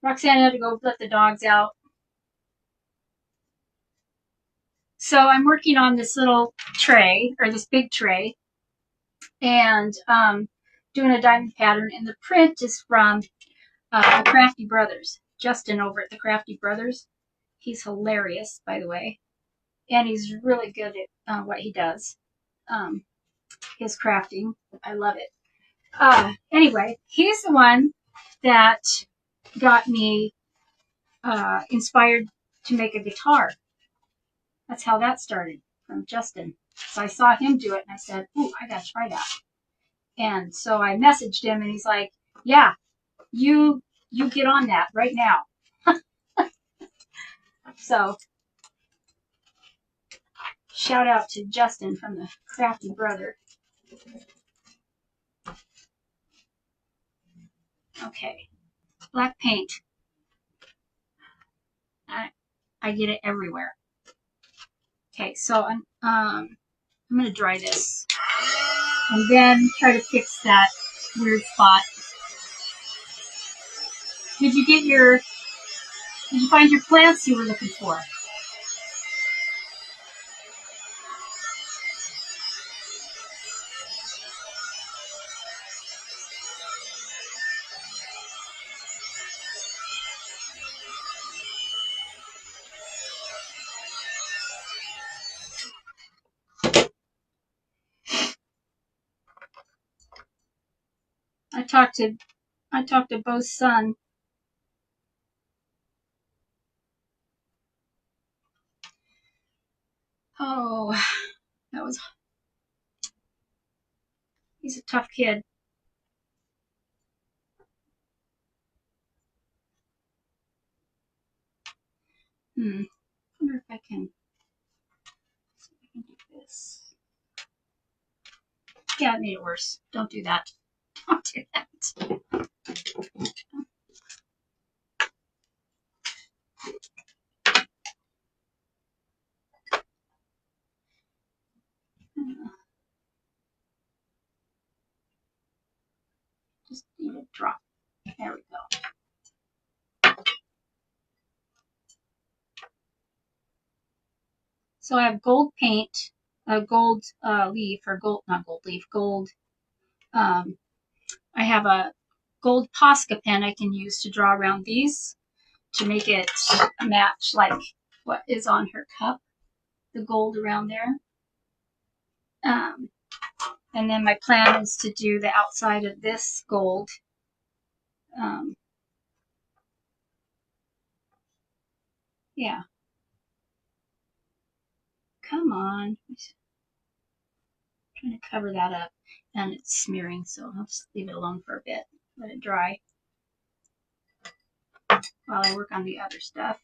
Roxanne had to go let the dogs out. So I'm working on this little tray, or this big tray, and doing a diamond pattern. And the print is from the Crafty Brothers. Justin over at the Crafty Brothers. He's hilarious, by the way. And he's really good at what he does. His crafting. I love it. Anyway, he's the one that got me inspired to make a guitar. That's how that started, from Justin. So I saw him do it and I said, ooh, I gotta try that. And so I messaged him and he's like, yeah, you get on that right now. So shout out to Justin from the Crafty Brother. Okay, black paint. I get it everywhere. Okay, so I'm gonna dry this and then try to fix that weird spot. Did you find your plants you were looking for? I talked to Bo's son. Oh, he's a tough kid. I wonder if I can do this. Yeah, it made it worse. Don't do that. Don't do that. Just need a drop. There we go. So I have gold paint, a gold leaf, or gold, not gold leaf, gold. I have a gold Posca pen I can use to draw around these to make it match like what is on her cup, the gold around there. And then my plan is to do the outside of this gold. Yeah. Come on. Trying to cover that up, and it's smearing, so I'll just leave it alone for a bit. Let it dry while I work on the other stuff.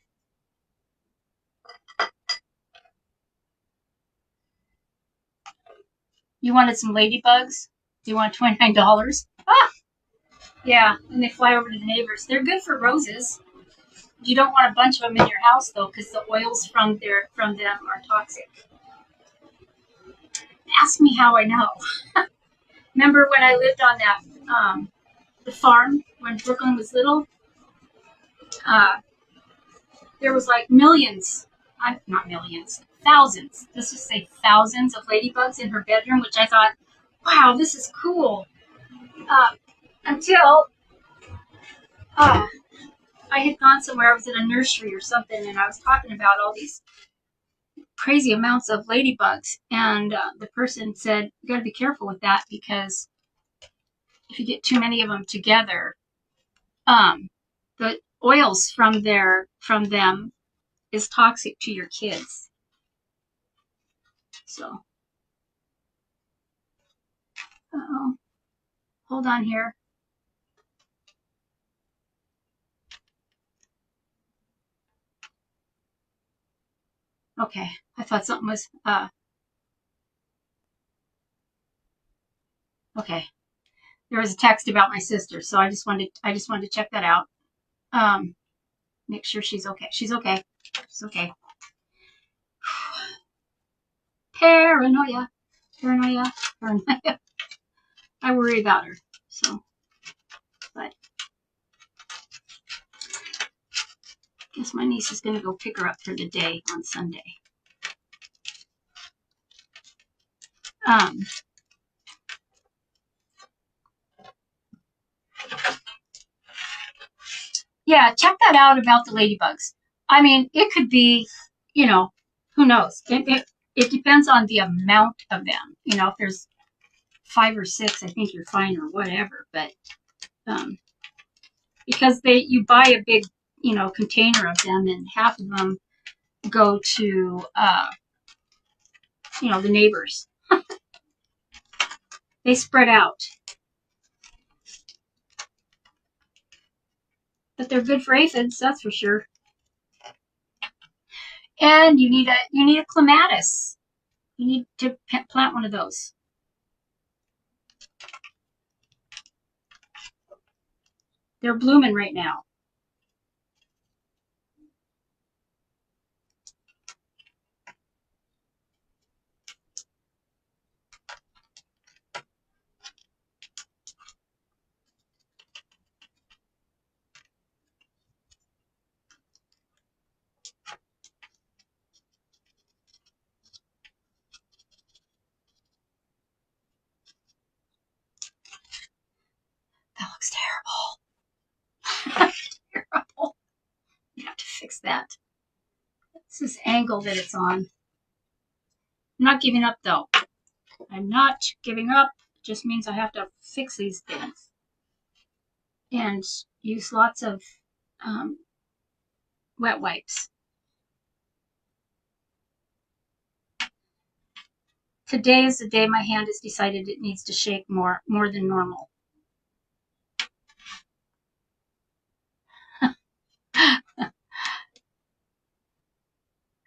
You wanted some ladybugs? Do you want $29? Ah! Yeah, and they fly over to the neighbors. They're good for roses. You don't want a bunch of them in your house, though, because the oils from them are toxic. Ask me how I know. Remember when I lived on that the farm when Brooklyn was little? There was like millions, not millions, thousands. Let's just say thousands of ladybugs in her bedroom, which I thought, wow, this is cool. Until I had gone somewhere. I was at a nursery or something, and I was talking about all these crazy amounts of ladybugs, and the person said, "You got to be careful with that because if you get too many of them together, the oils from them is toxic to your kids." So, hold on here. Okay, I thought something was okay. There was a text about my sister, so I just wanted to check that out. Make sure she's okay. She's okay. She's okay. Paranoia. Paranoia. Paranoia. I worry about her. So, but I guess my niece is going to go pick her up for the day on Sunday. Yeah, check that out about the ladybugs. I mean, it could be, who knows? It depends on the amount of them. If there's 5 or 6, I think you're fine or whatever. But because you buy a big, container of them, and half of them go to, the neighbors. They spread out. But they're good for aphids, that's for sure. And you need a clematis. You need to plant one of those. They're blooming right now. That looks terrible. Terrible. You have to fix that. It's this angle that it's on. I'm not giving up, though. I'm not giving up. It just means I have to fix these things. And use lots of wet wipes. Today is the day my hand has decided it needs to shake more than normal.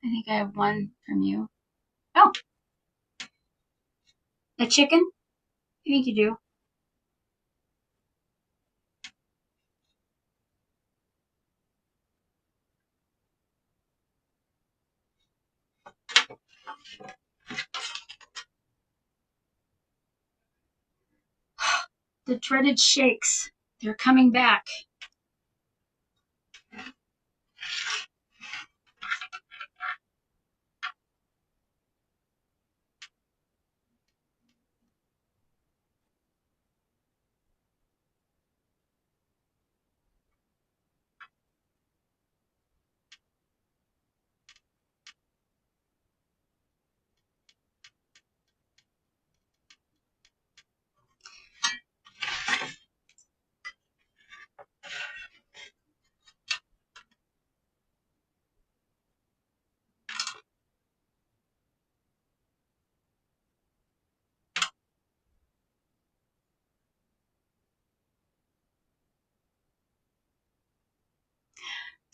I think I have one from you. Oh, a chicken? I think you do. The dreaded shakes. They're coming back.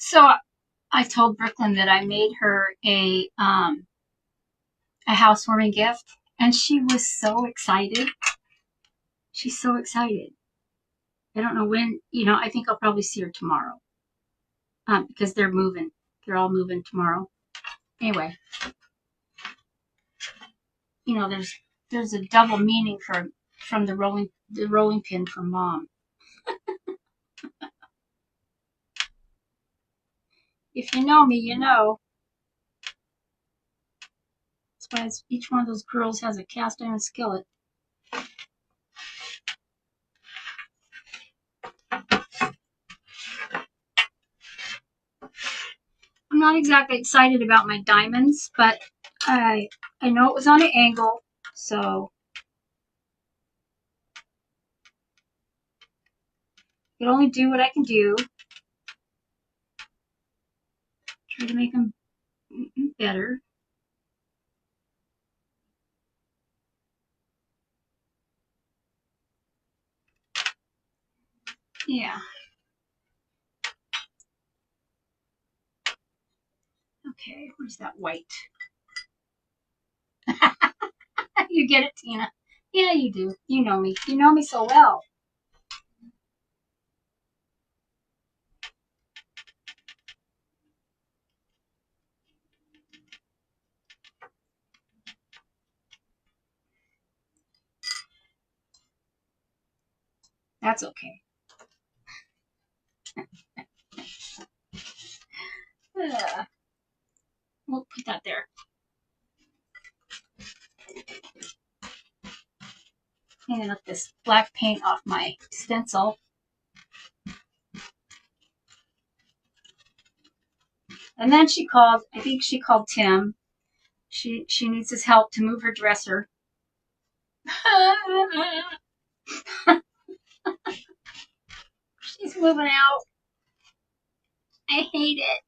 So I told Brooklyn that I made her a housewarming gift, and she was so excited. She's so excited. I don't know when. I think I'll probably see her tomorrow, because they're moving. They're all moving tomorrow. Anyway, there's a double meaning from the rolling pin from Mom. If you know me, you know. That's why each one of those girls has a cast iron skillet. I'm not exactly excited about my diamonds, but I know it was on an angle, so I can only do what I can do. Try to make them better. Yeah. Okay, where's that white? You get it, Tina? Yeah, you do. You know me. You know me so well. That's okay. We'll put that there. Cleaning up this black paint off my stencil. And then she called, I think she called Tim. She needs his help to move her dresser. She's moving out. I hate it.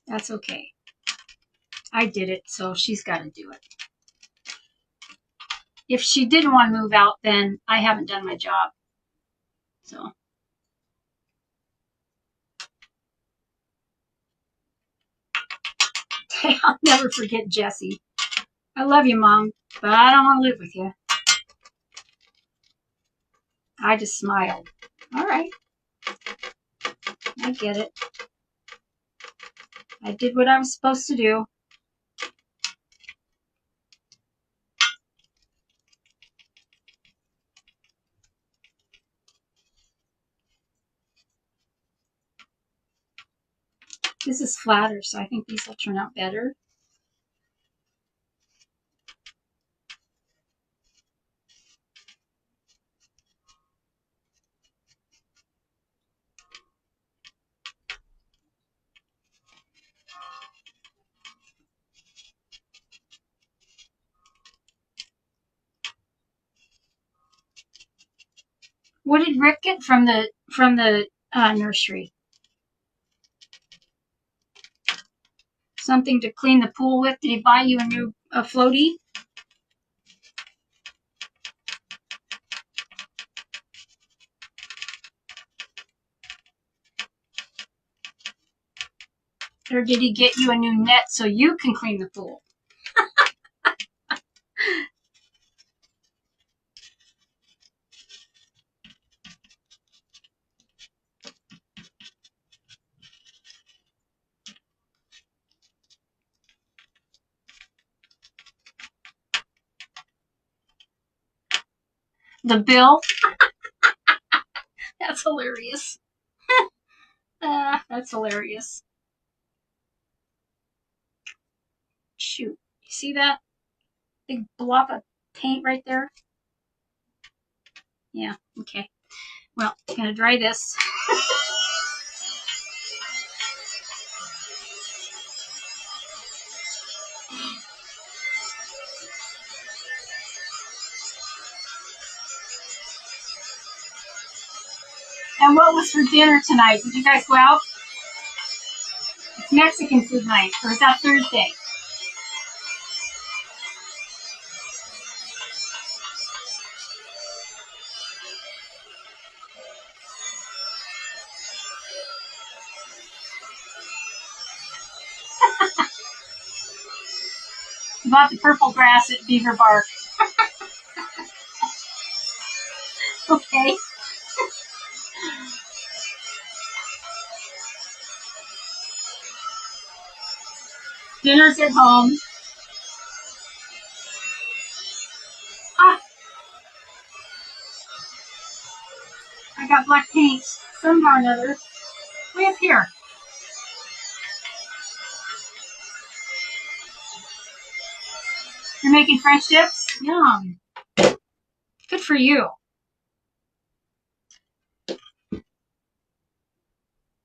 That's okay. I did it, so she's got to do it. If she didn't want to move out, then I haven't done my job. So. I'll never forget Jessie. I love you, Mom, but I don't want to live with you. I just smiled. All right. I get it. I did what I was supposed to do. This is flatter, so I think these will turn out better. What did Rick get from the nursery? Something to clean the pool with? Did he buy you a new floaty? Or did he get you a new net so you can clean the pool? The bill? That's hilarious. That's hilarious. Shoot. You see that? Big blob of paint right there? Yeah, okay. Well, I'm going to dry this. And what was for dinner tonight? Did you guys go out? Mexican food night, or is that Thursday? Bought the purple grass at Beaver Bark. Okay. Dinner's at home. Ah, I got black paint somehow or another. Way up here. You're making French dips? Yum. Good for you.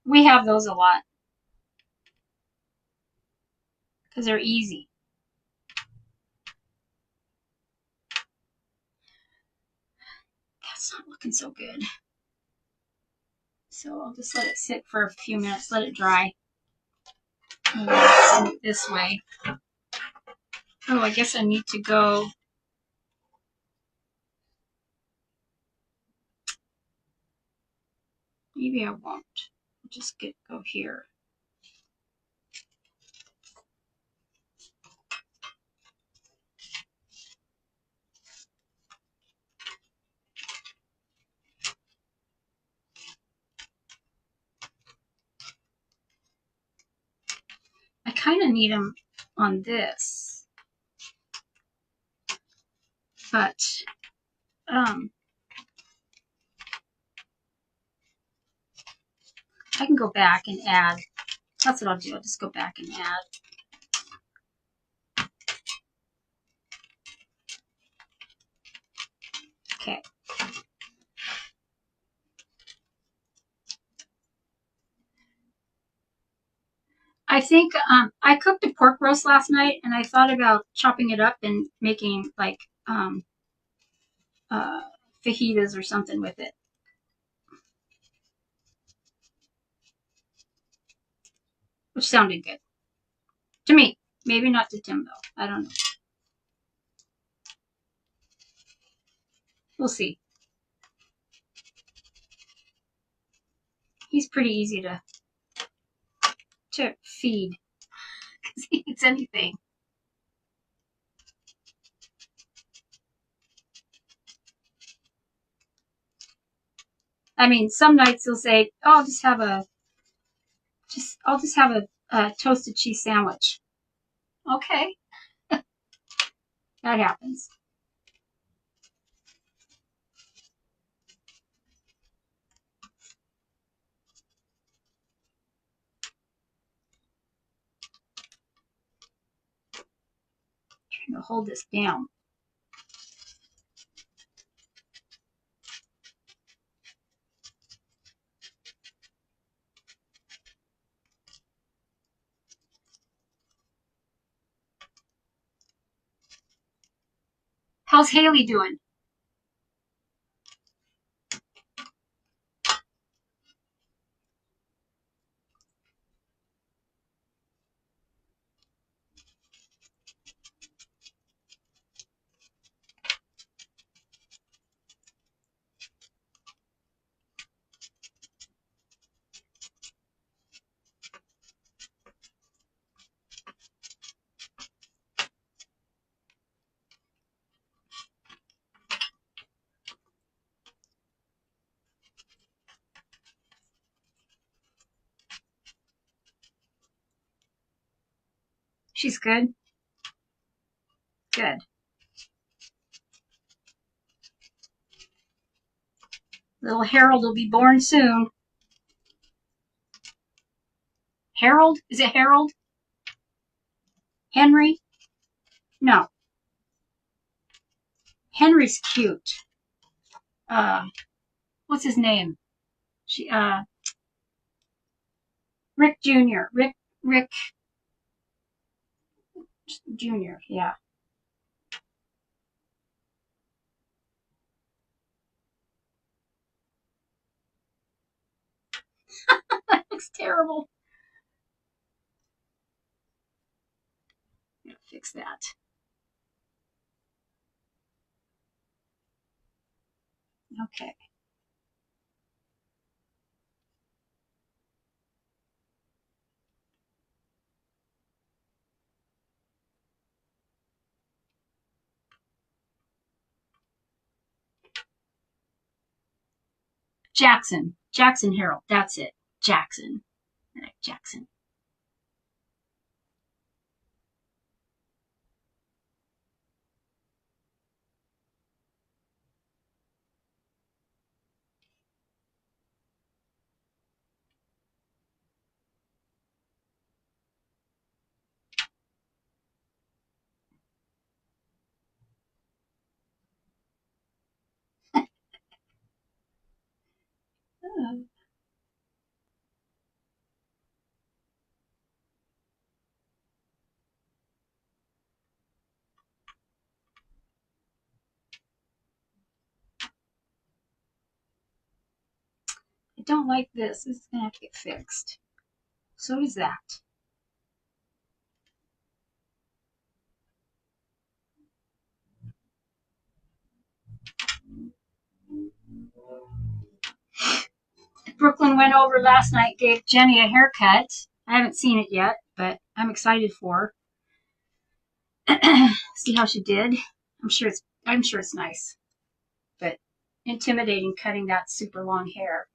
We have those a lot. Because they're easy. That's not looking so good. So I'll just let it sit for a few minutes, let it dry. And then send it this way. Oh, I guess I need to go. Maybe I won't. I'll just go here. I kind of need them on this, but I can go back and add. That's what I'll do. I'll just go back and add. Okay. I think I cooked a pork roast last night, and I thought about chopping it up and making like fajitas or something with it. Which sounded good. To me. Maybe not to Tim, though. I don't know. We'll see. He's pretty easy to feed. Because he eats anything. I mean, some nights he'll say, "Oh, I'll just have a toasted cheese sandwich." Okay. That happens. Trying to hold this down. How's Haley doing? She's good? Good. Little Harold will be born soon. Harold? Is it Harold? Henry? No. Henry's cute. What's his name? Rick Jr. Rick Jr. Yeah. That looks terrible. Fix that. Okay. Jackson. Jackson Harold. That's it. Jackson. Jackson. I don't like this. This is going to have to get fixed. So does that. Brooklyn went over last night, gave Jenny a haircut. I haven't seen it yet, but I'm excited for her. See how she did. I'm sure it's nice, but intimidating cutting that super long hair.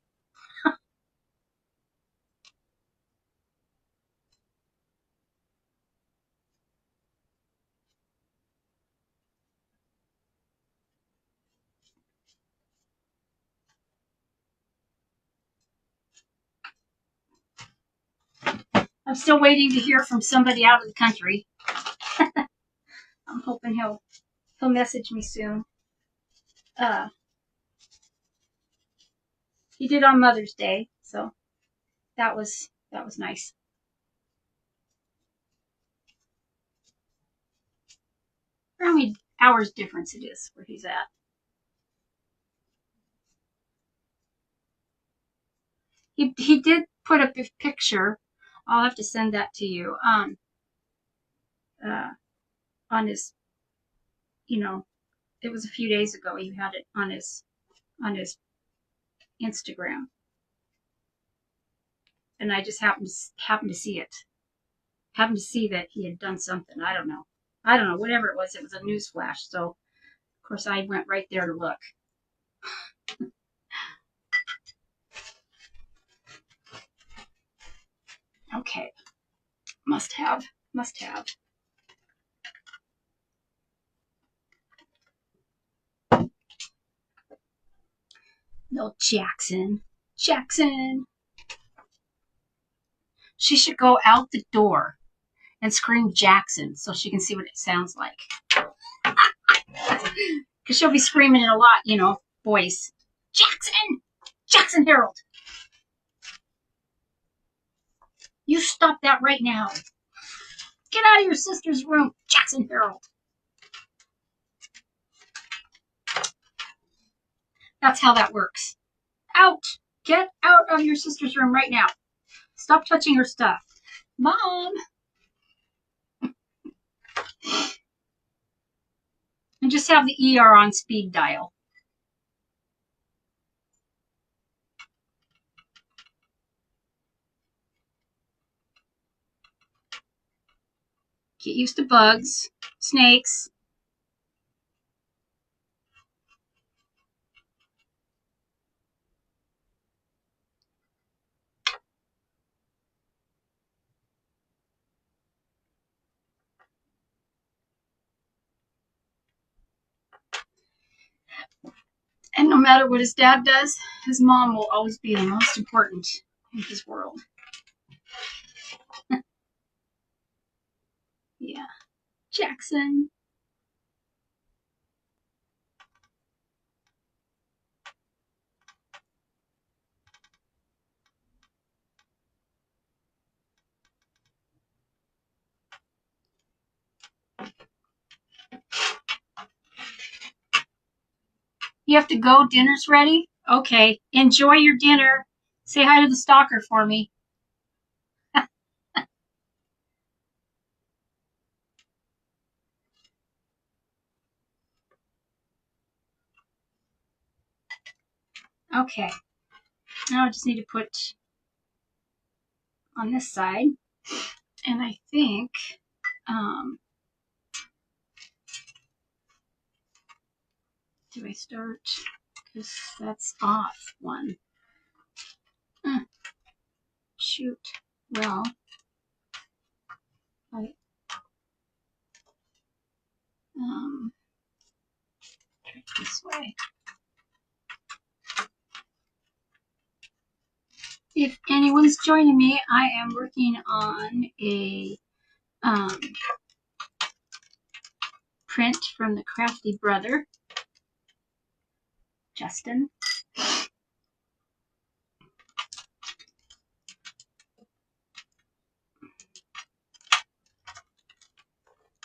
I'm still waiting to hear from somebody out of the country. I'm hoping he'll message me soon. He did on Mother's Day, so that was nice. How many hours difference it is where he's at. He did put up a picture. I'll have to send that to you. On his, it was a few days ago. He had it on his Instagram, and I just happened to see it. Happened to see that he had done something. I don't know. Whatever it was a news flash. So of course I went right there to look. Okay. Must have. No, Jackson. She should go out the door and scream Jackson so she can see what it sounds like. Because she'll be screaming in a lot, voice. Jackson Harold. You stop that right now. Get out of your sister's room, Jackson Harold. That's how that works. Out. Get out of your sister's room right now. Stop touching her stuff. Mom. And just have the ER on speed dial. Get used to bugs, snakes. And no matter what his dad does, his mom will always be the most important in his world. Yeah. Jackson. You have to go? Dinner's ready? Okay. Enjoy your dinner. Say hi to the stalker for me. Okay. Now I just need to put on this side. And I think, do I start? Because that's off one. Shoot. Well, I, try it this way. If anyone's joining me, I am working on a print from the Crafty Brother, Justin.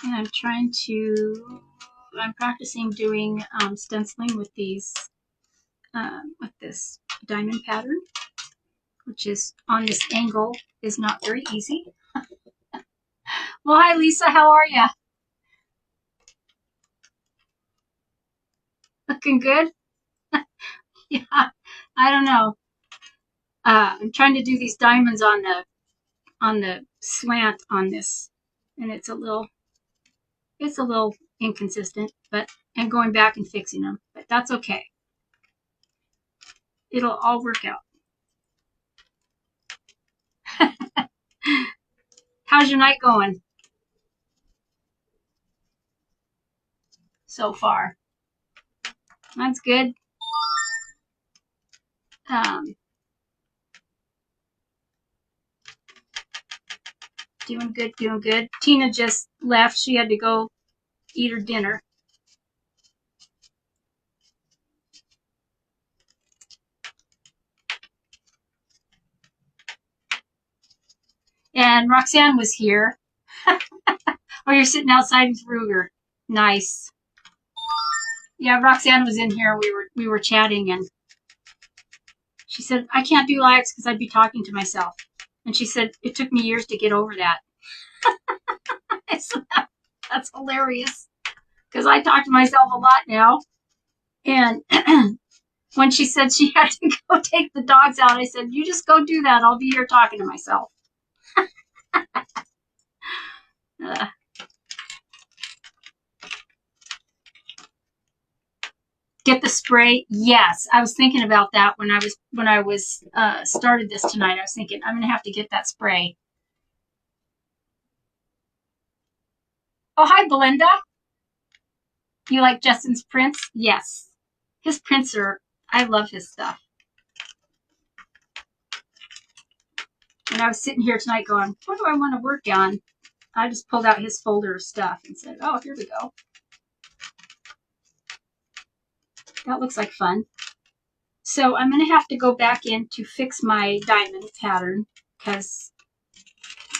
And I'm practicing doing stenciling with these, with this diamond pattern, which is on this angle is not very easy. Well, hi Lisa, how are ya? Looking good? Yeah, I don't know. I'm trying to do these diamonds on the slant on this, and it's a little inconsistent, but I'm going back and fixing them, but that's okay. It'll all work out. How's your night going so far? That's good. Doing good, doing good. Tina just left. She had to go eat her dinner. And Roxanne was here. Oh, you're sitting outside with Ruger. Nice. Yeah, Roxanne was in here. We were chatting, and she said, I can't do lives because I'd be talking to myself. And she said, it took me years to get over that. That's hilarious. Because I talk to myself a lot now. And when she said she had to go take the dogs out, I said, you just go do that. I'll be here talking to myself. Get the spray. Yes, I was thinking about that when I was started this tonight. I was thinking I'm gonna have to get that spray. Oh, hi, Belinda. You like Justin's prints? Yes, his prints are. I love his stuff. And I was sitting here tonight going, what do I want to work on? I just pulled out his folder of stuff and said, oh, here we go. That looks like fun. So I'm going to have to go back in to fix my diamond pattern because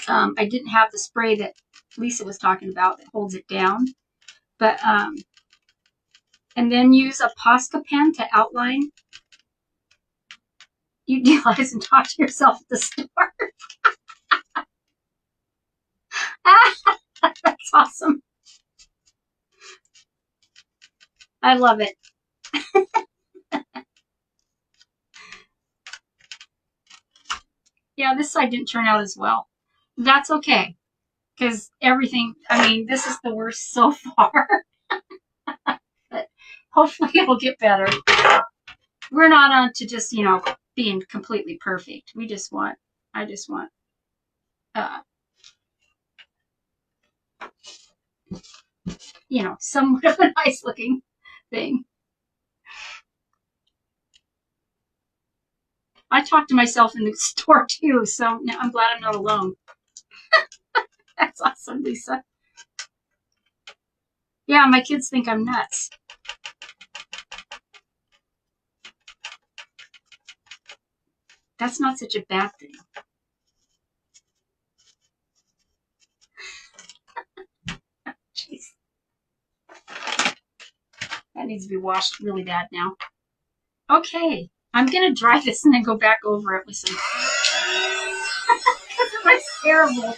I didn't have the spray that Lisa was talking about that holds it down. But and then use a Posca pen to outline. You realize and talk to yourself at the store. That's awesome. I love it. Yeah, this side didn't turn out as well. That's okay. Because everything, I mean, this is the worst so far. But hopefully it'll get better. We're not on to just, being completely perfect. I just want, somewhat of a nice looking thing. I talk to myself in the store too, so I'm glad I'm not alone. That's awesome, Lisa. Yeah, my kids think I'm nuts. That's not such a bad thing. Jeez. That needs to be washed really bad now. Okay, I'm going to dry this and then go back over it with some... Because it looks terrible.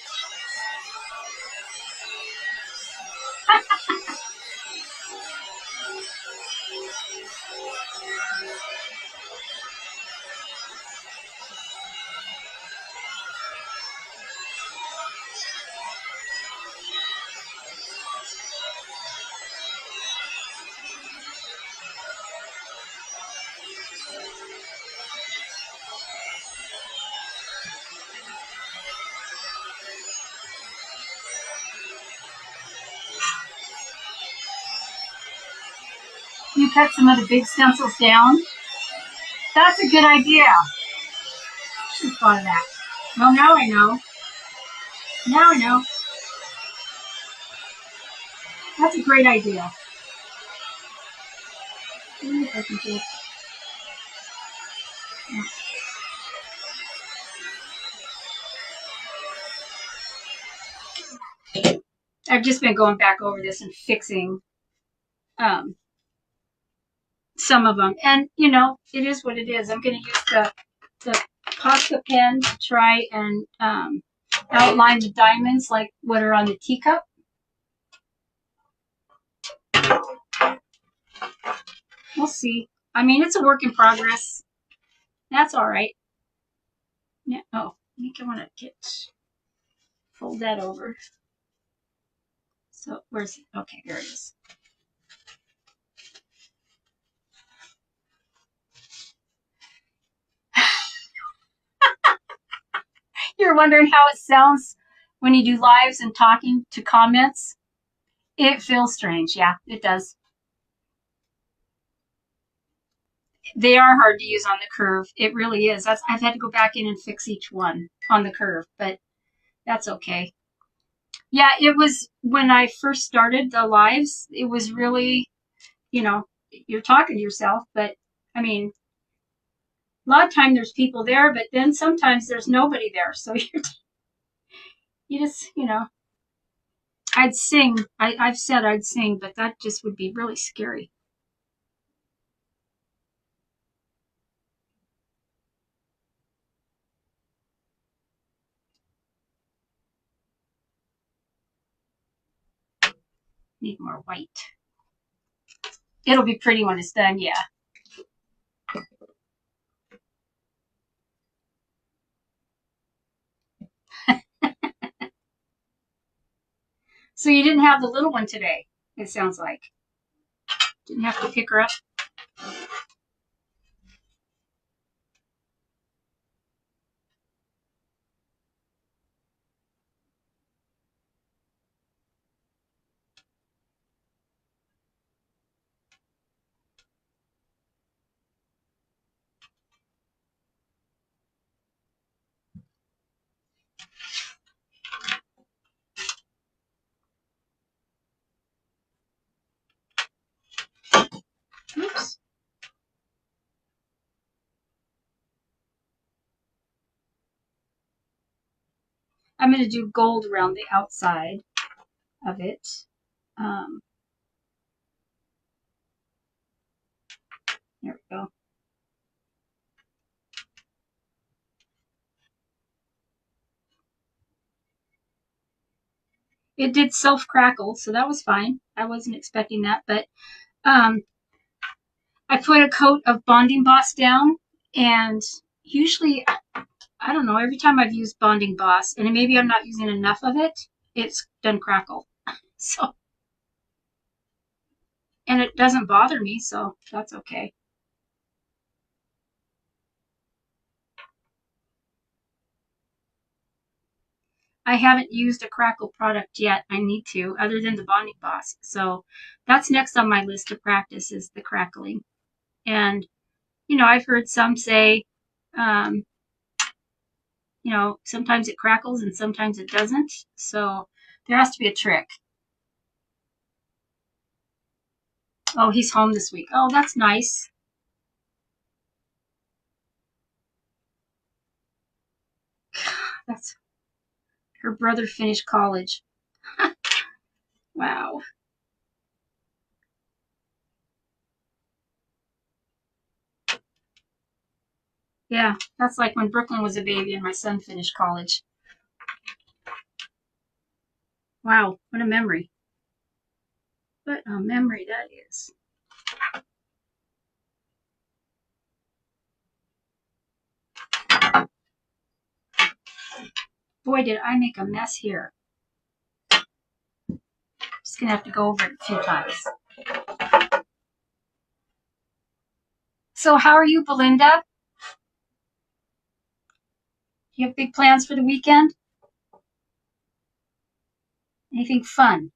can cut some of the big stencils down. That's a good idea. Should have thought of that. Well, now I know. Now I know. That's a great idea. Let me see if I can do it. I've just been going back over this and fixing some of them. And, you know, it is what it is. I'm going to use the Posca pen to try and outline the diamonds like what are on the teacup. We'll see. I mean, it's a work in progress. That's all right. Yeah. Oh, I think I want to fold that over. So where's it? Okay, there it is. You're wondering how it sounds when you do lives and talking to comments. It feels strange. Yeah, it does. They are hard to use on the curve. It really is. I've had to go back in and fix each one on the curve, but that's okay. Yeah, it was when I first started the lives, it was really, you know, you're talking to yourself, but I mean, a lot of time there's people there, but then sometimes there's nobody there. So you just, you know, I'd sing. I've said I'd sing, but that just would be really scary. Need more white. It'll be pretty when it's done, yeah. So you didn't have the little one today, it sounds like. Didn't have to pick her up. Oops. I'm going to do gold around the outside of it. There we go. It did self-crackle, so that was fine. I wasn't expecting that, but I put a coat of Bonding Boss down, and usually, I don't know, every time I've used Bonding Boss, and maybe I'm not using enough of it, it's done crackle. So, and it doesn't bother me, so that's okay. I haven't used a crackle product yet. I need to, other than the Bonding Boss. So that's next on my list to practice is the crackling. And, you know, I've heard some say, you know, sometimes it crackles and sometimes it doesn't. So there has to be a trick. Oh, he's home this week. Oh, that's nice. That's her brother finished college. Wow. Yeah, that's like when Brooklyn was a baby and my son finished college. Wow, what a memory. What a memory that is. Boy, did I make a mess here. Just gonna have to go over it a few times. So how are you, Belinda? You have big plans for the weekend? Anything fun?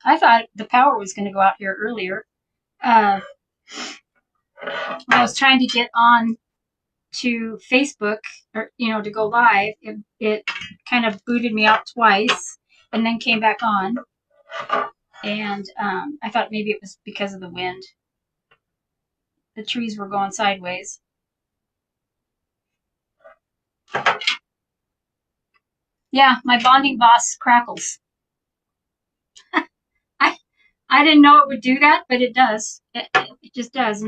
I thought the power was going to go out here earlier. When I was trying to get on to Facebook, or to go live, it kind of booted me out twice and then came back on. And I thought maybe it was because of the wind. The trees were going sideways. Yeah, my bonding boss crackles. I didn't know it would do that, but it does. It just does.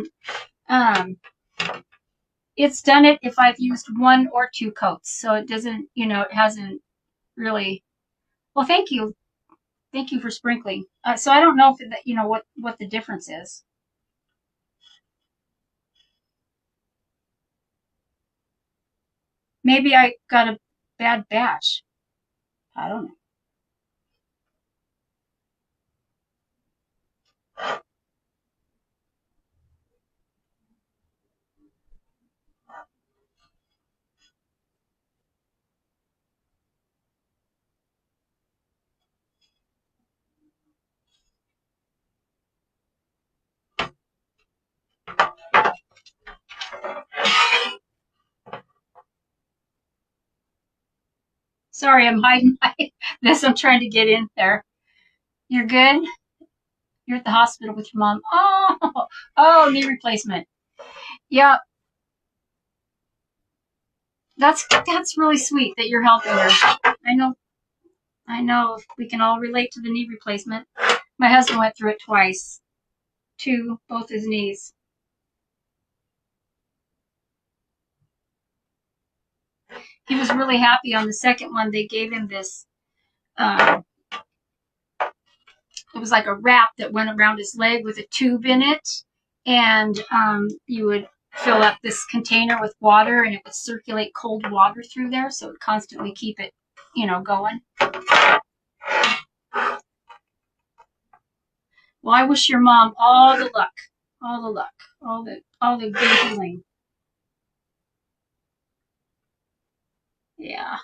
And, it's done it if I've used 1 or 2 coats, so it doesn't. It hasn't really. Well, thank you. Thank you for sprinkling. So I don't know if what the difference is. Maybe I got a bad batch. I don't know. Sorry, I'm hiding this. I'm trying to get in there. You're good? You're at the hospital with your mom. Oh, knee replacement. Yeah, that's really sweet that you're helping her. I know. We can all relate to the knee replacement. My husband went through it twice, both his knees. He was really happy on the second one. They gave him this. It was like a wrap that went around his leg with a tube in it, and you would fill up this container with water, and it would circulate cold water through there, so it would constantly keep it, going. Well, I wish your mom all the luck, all the good healing. Yeah.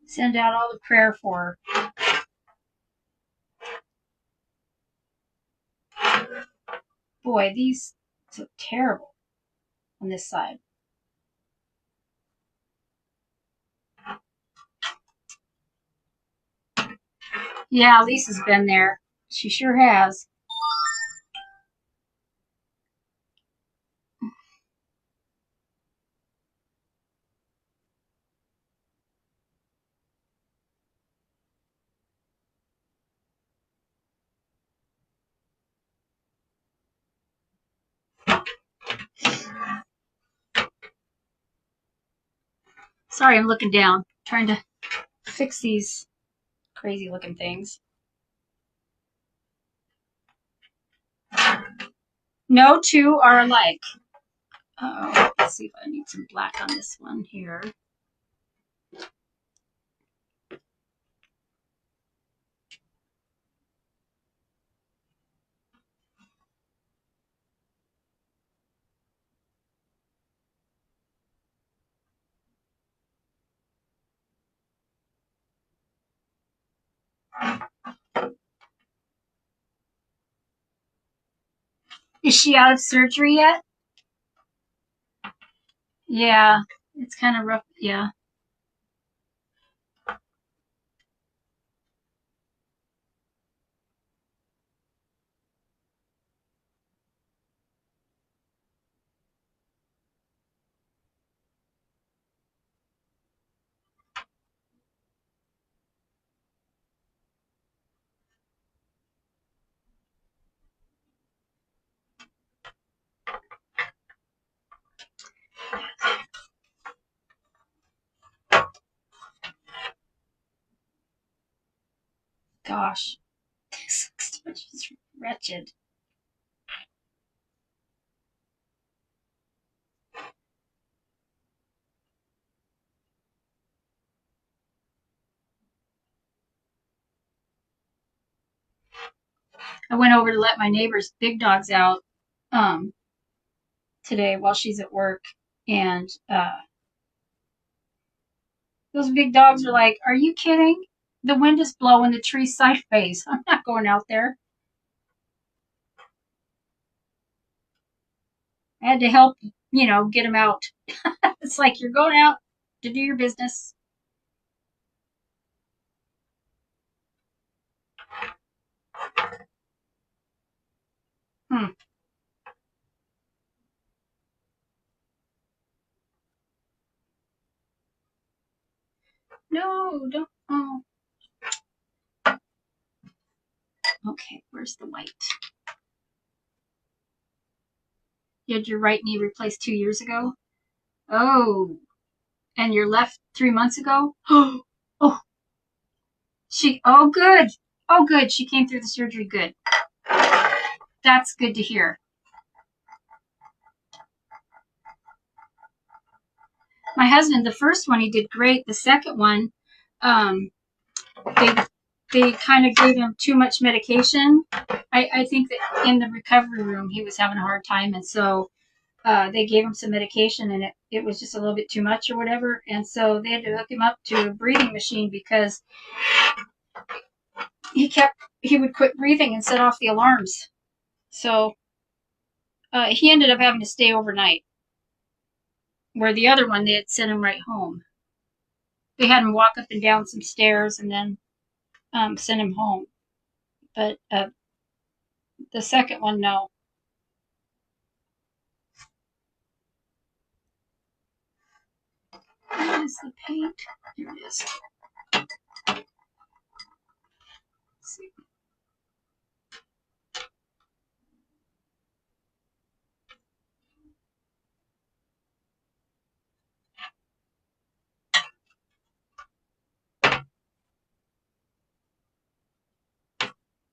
Send out all the prayer for her. Boy, these look terrible on this side. Yeah, Lisa's been there. She sure has. Sorry, I'm looking down, trying to fix these crazy looking things. No two are alike. Let's see if I need some black on this one here. Is she out of surgery yet? Yeah, it's kind of rough. Yeah. Gosh, this looks just wretched. I went over to let my neighbor's big dogs out today while she's at work, And those big dogs are like, "Are you kidding? The wind is blowing the tree sideways. I'm not going out there." I had to help, get them out. It's like you're going out to do your business. Hmm. No, don't. Oh, okay. Where's the white? You had your right knee replaced 2 years ago. Oh, and your left 3 months ago. Oh, she. Oh, good. Oh, good. She came through the surgery. Good. That's good to hear. My husband, the first one, he did great. The second one, um, they they kind of gave him too much medication. I think that in the recovery room he was having a hard time, and so they gave him some medication, and it was just a little bit too much or whatever, and so they had to hook him up to a breathing machine because he would quit breathing and set off the alarms. So he ended up having to stay overnight, where the other one they had sent him right home. They had him walk up and down some stairs and then send him home. But the second one, no. Where is the paint? Here it is. Let's see.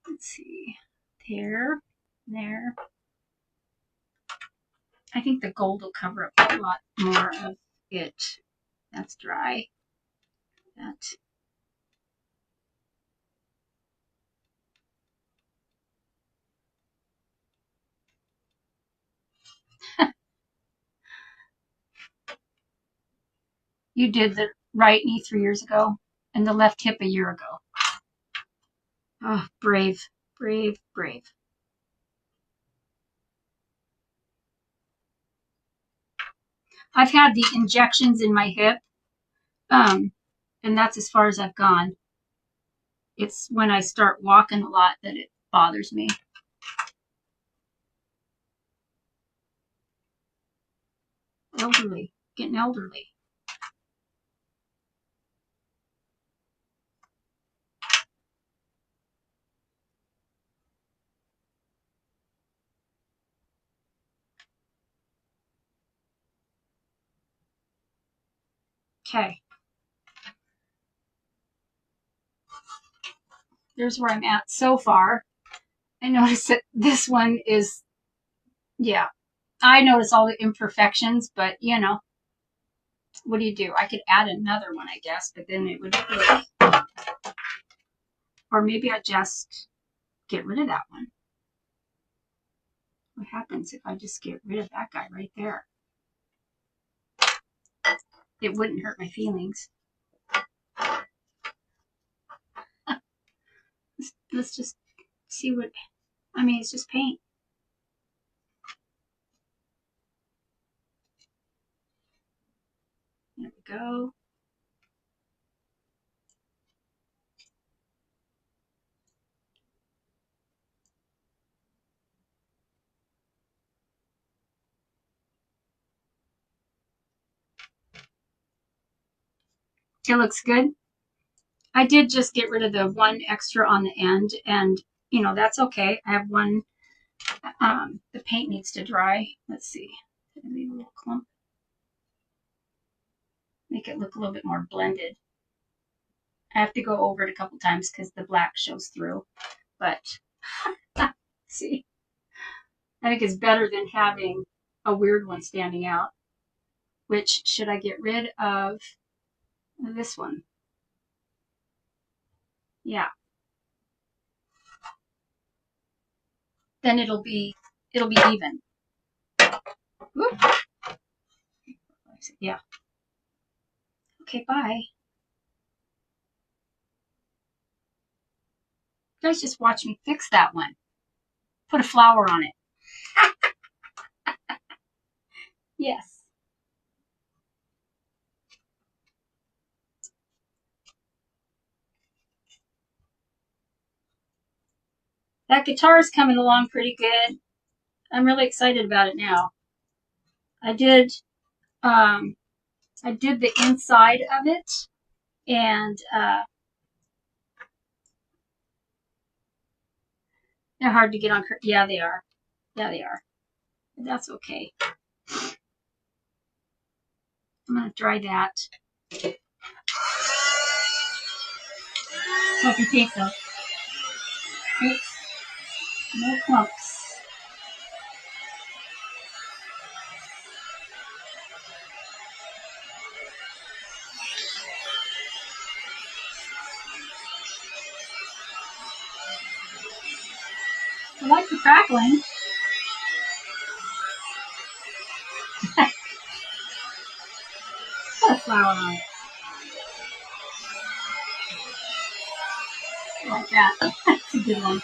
Let's see. There. I think the gold will cover up a lot more of it. That's dry. That. You did the right knee 3 years ago and the left hip a year ago. Oh, brave, brave, brave. I've had the injections in my hip, and that's as far as I've gone. It's when I start walking a lot that it bothers me. Elderly, getting elderly. Okay. There's where I'm at so far. I notice that this one is, yeah, I notice all the imperfections, but what do you do? I could add another one, I guess, but then it would be, or maybe I just get rid of that one. What happens if I just get rid of that guy right there? It wouldn't hurt my feelings. Let's just see what, it's just paint. There we go. It looks good. I did just get rid of the one extra on the end, and that's okay. I have one. The paint needs to dry. Let's see. Leave a little clump. Make it look a little bit more blended. I have to go over it a couple times because the black shows through. But see, I think it's better than having a weird one standing out. Which should I get rid of this one? Yeah. Then it'll be even. Whoop. Yeah. Okay, bye. You guys just watch me fix that one. Put a flower on it. Yes. That guitar is coming along pretty good. I'm really excited about it now. I did the inside of it, and they're hard to get on. Yeah, they are. Yeah, they are. But that's okay. I'm gonna dry that so I can take those. Oops, no clumps. I like the crackling. Put a flower on it. Like that. That's a good one.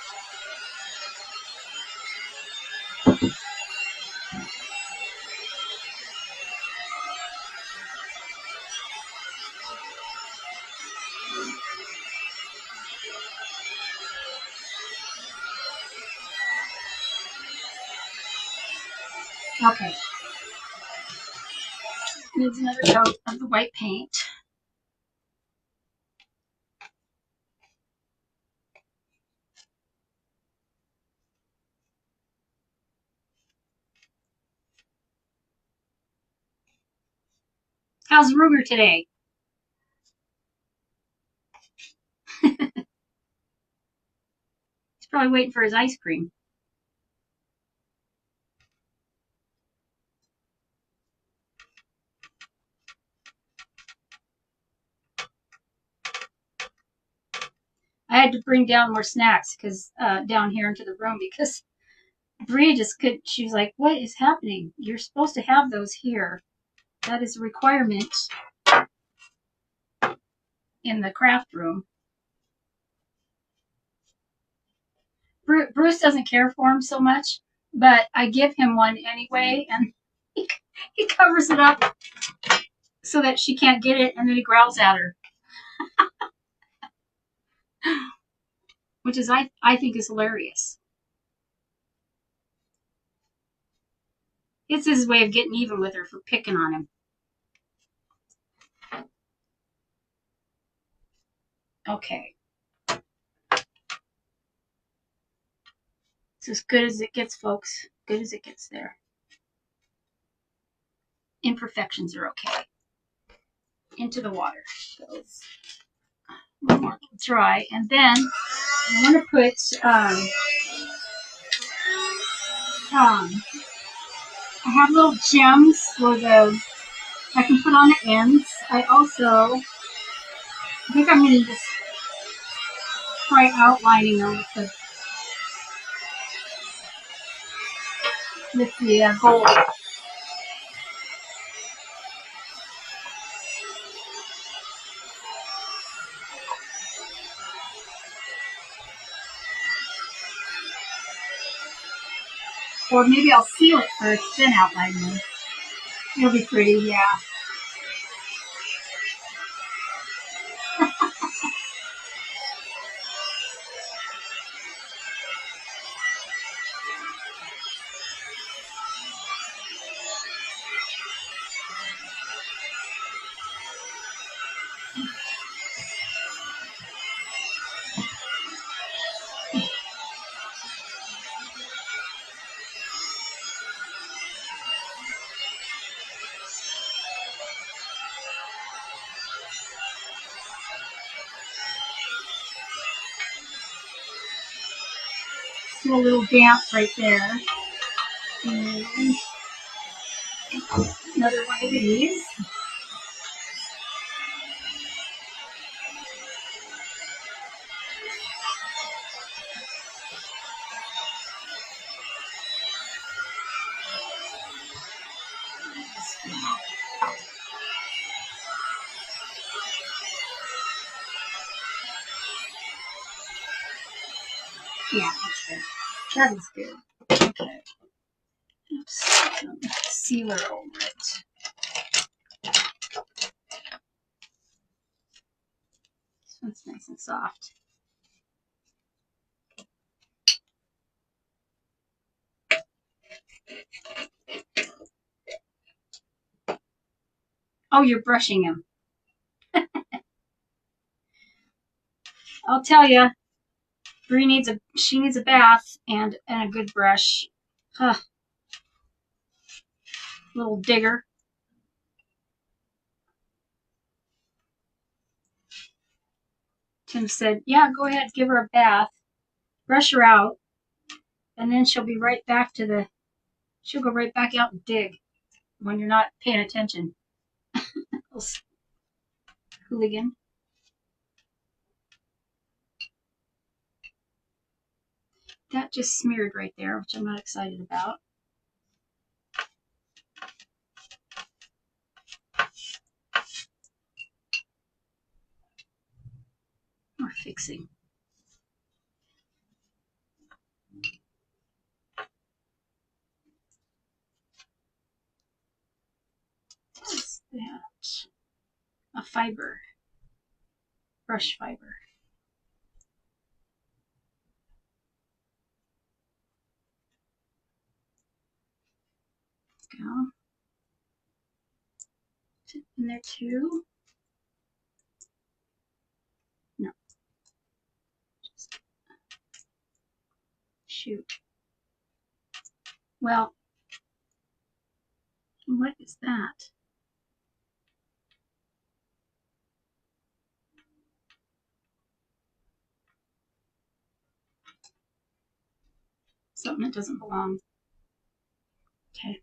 Okay. Needs another coat of the white paint. How's Ruger today? He's probably waiting for his ice cream. I had to bring down more snacks because down here into the room because Bree just could. She was like, "What is happening? You're supposed to have those here. That is a requirement in the craft room." Bruce doesn't care for him so much, but I give him one anyway, and he covers it up so that she can't get it, and then he growls at her, which is I think is hilarious. It's his way of getting even with her for picking on him. Okay. It's as good as it gets, folks. Good as it gets there. Imperfections are okay. Into the water goes. One more dry, and then I want to put I have little gems for I can put on the ends. I think I'm going to just try outlining them with the gold. Or maybe I'll seal it first, then outline them. It'll be pretty, yeah. Still a little damp right there. And another one of these. Yeah, that's good. That is good. Okay. Oops. Sealer over it. This one's nice and soft. Oh, you're brushing him. I'll tell you, Bree needs a bath and a good brush. Huh. Little digger. Tim said, "Yeah, go ahead, give her a bath, brush her out, and then she'll be right back to the. She'll go right back out and dig when you're not paying attention." Hooligan. That just smeared right there, which I'm not excited about. More fixing. What's that? A fiber. Brush fiber. Go. Tip in there too. No. Just shoot. Well, what is that? Something that doesn't belong. Okay.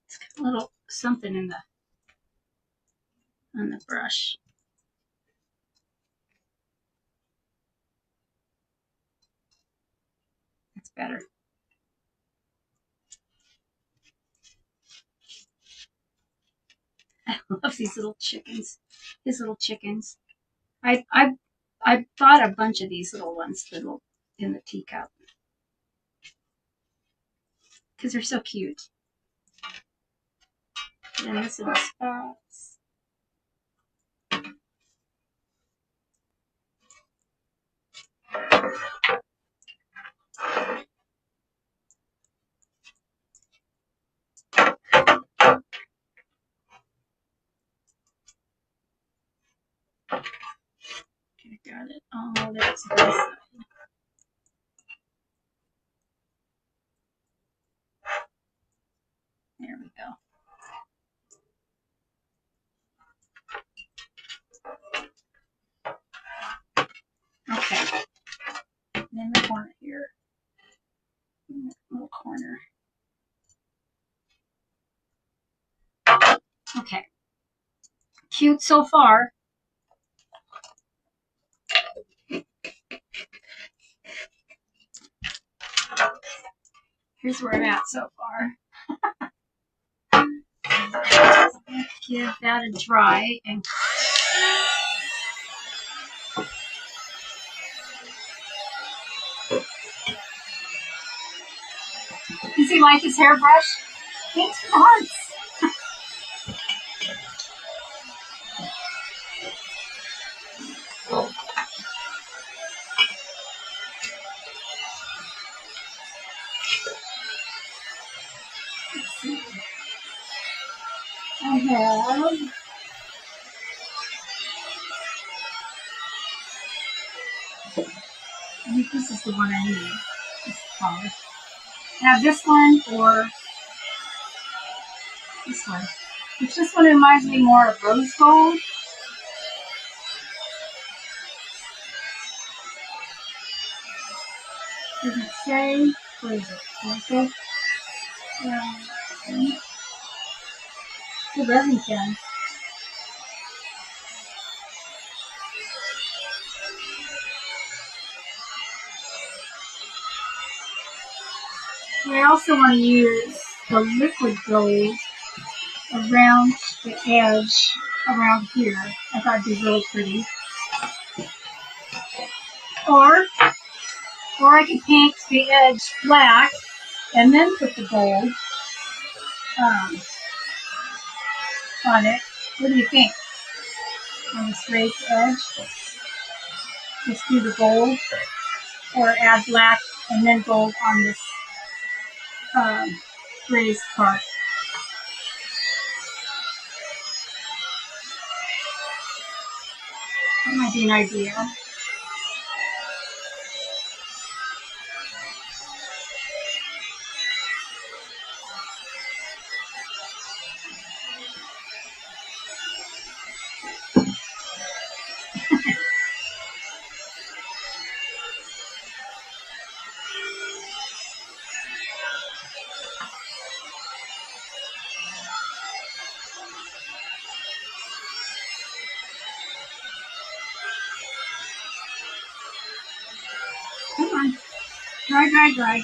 It's got a little something in on the brush. That's better. I love these little chickens. His little chickens. I bought a bunch of these little ones, little in the teacup, because they're so cute. And this little spots. Okay, got it. Oh, that's this side. There we go. Okay. And then the corner here. In the little corner. Okay. Cute so far. Here's where I'm at so far. Give that a dry and does he like his hairbrush? Thanks for the hearts. Let's see. I think this is the one I need. This color. I have this one or this one. Which this one reminds me more of rose gold. Does it say? What is it? Does it say? The resin can. I also want to use the liquid gold around the edge around here. I thought it'd be really pretty. Or I could paint the edge black and then put the gold on it. What do you think? On this raised edge, just do the gold, or add black and then gold on this raised part. That might be an idea. Come on. Dry, dry, dry.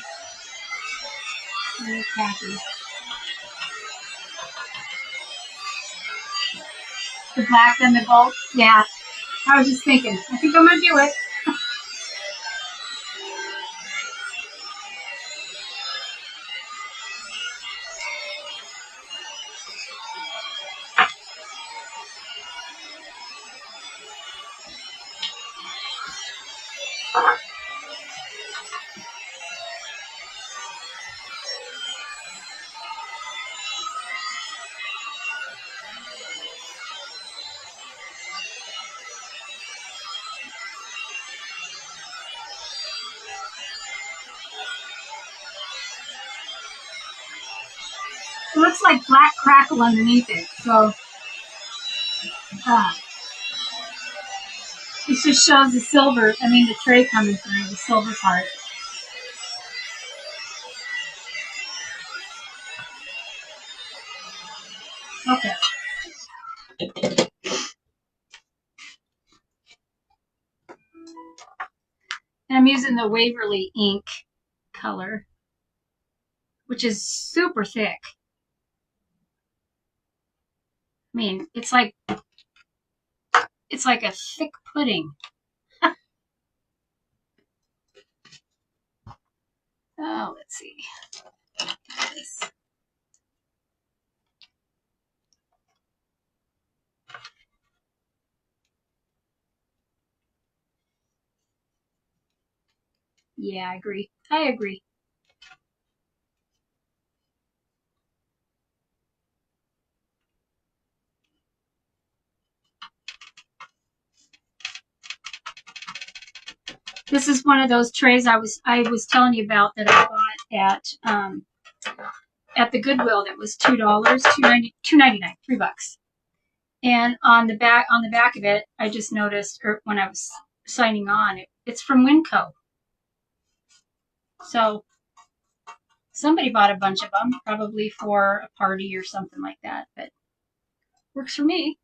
Very tacky. The black and the gold? Yeah. I was just thinking, I think I'm going to do it. It looks like black crackle underneath it, so it just shows the silver, the tray coming through, the silver part. Okay. And I'm using the Waverly ink color, which is super thick. It's like a thick pudding. Oh, let's see. This. Yeah, I agree. This is one of those trays I was telling you about that I bought at the Goodwill. That was $2, $2.99, $3. And on the back of it, I just noticed, or when I was signing on, it's from Winco. So somebody bought a bunch of them, probably for a party or something like that. But works for me.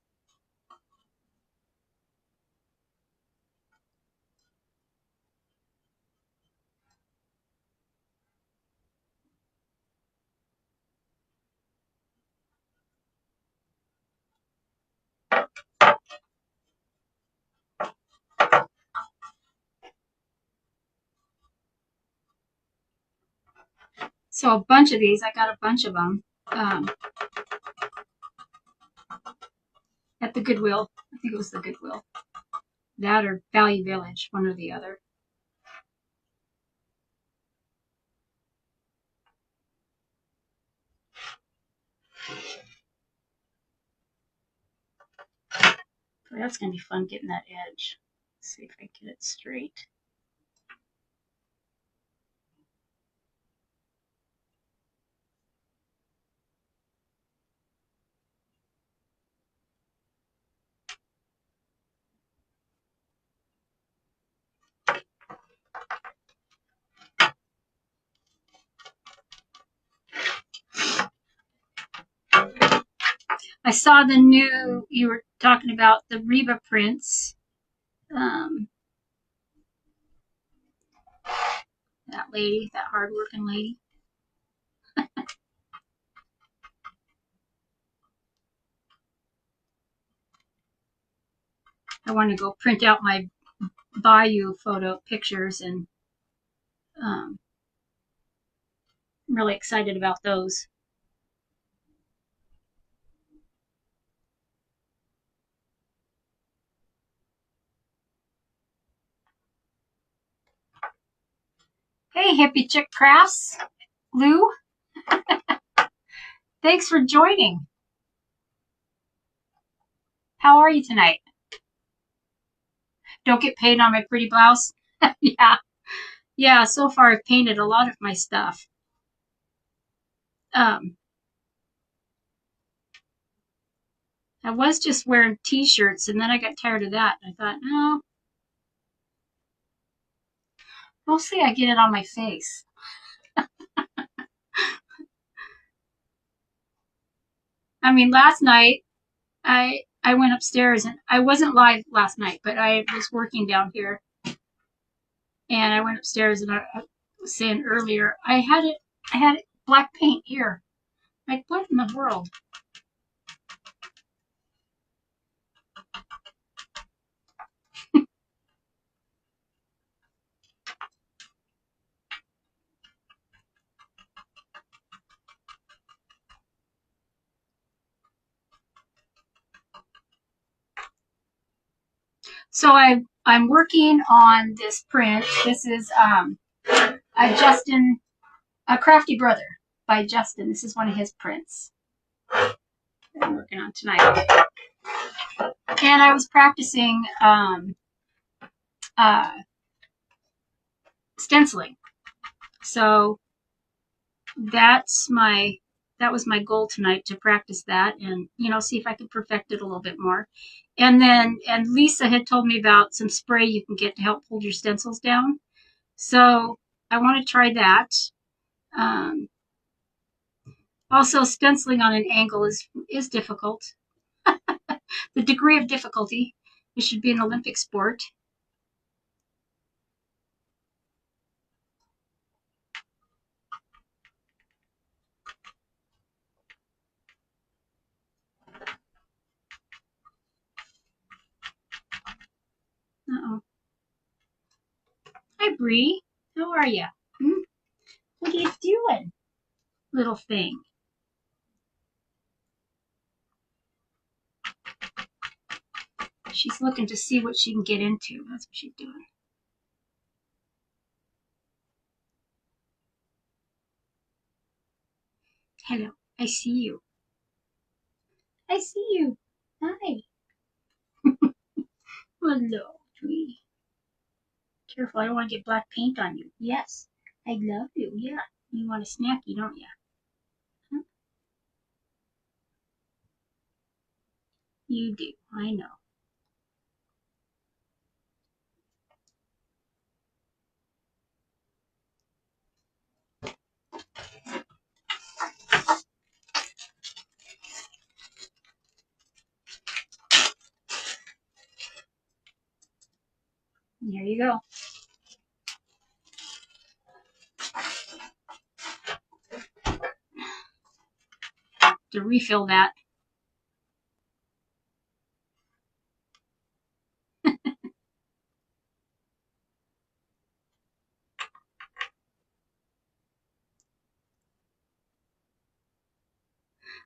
So a bunch of these, I got a bunch of them at the Goodwill. I think it was the Goodwill. That or Value Village, one or the other. Boy, that's going to be fun getting that edge. Let's see if I get it straight. I saw the new, you were talking about the Reba prints. That lady, that hardworking lady. I want to go print out my Bayou photo pictures, and I'm really excited about those. Hey, Hippie Chick Crafts, Lou, thanks for joining. How are you tonight? Don't get paid on my pretty blouse? Yeah. Yeah, so far I've painted a lot of my stuff. I was just wearing t-shirts, and then I got tired of that. I thought, no, mostly I get it on my face. I mean, last night I went upstairs, and I wasn't live last night, but I was working down here, and I went upstairs, and I was saying earlier I had black paint here. Like, what in the world? So I'm working on this print. This is a Crafty Brother by Justin. This is one of his prints that I'm working on tonight. And I was practicing stenciling. So that was my goal tonight, to practice that and, see if I could perfect it a little bit more. And Lisa had told me about some spray you can get to help hold your stencils down. So I want to try that. Also, stenciling on an angle is difficult. The degree of difficulty, it should be an Olympic sport. Uh-oh. Hi, Bree. How are you? What are you doing, little thing? She's looking to see what she can get into. That's what she's doing. Hello. I see you. I see you. Hi. Hello, Bree. Careful, I don't want to get black paint on you. Yes, I love you. Yeah. You want a snacky, don't you? Huh? You do. I know. There you go. To refill that.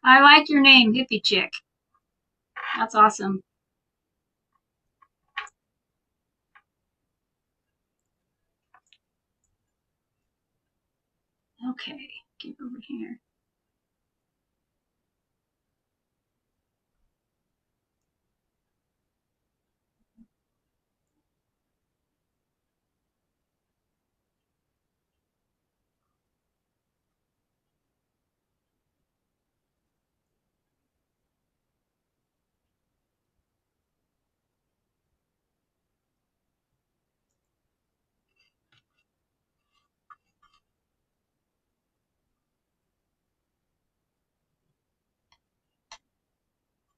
I like your name, Hippie Chick. That's awesome. Okay, get over here.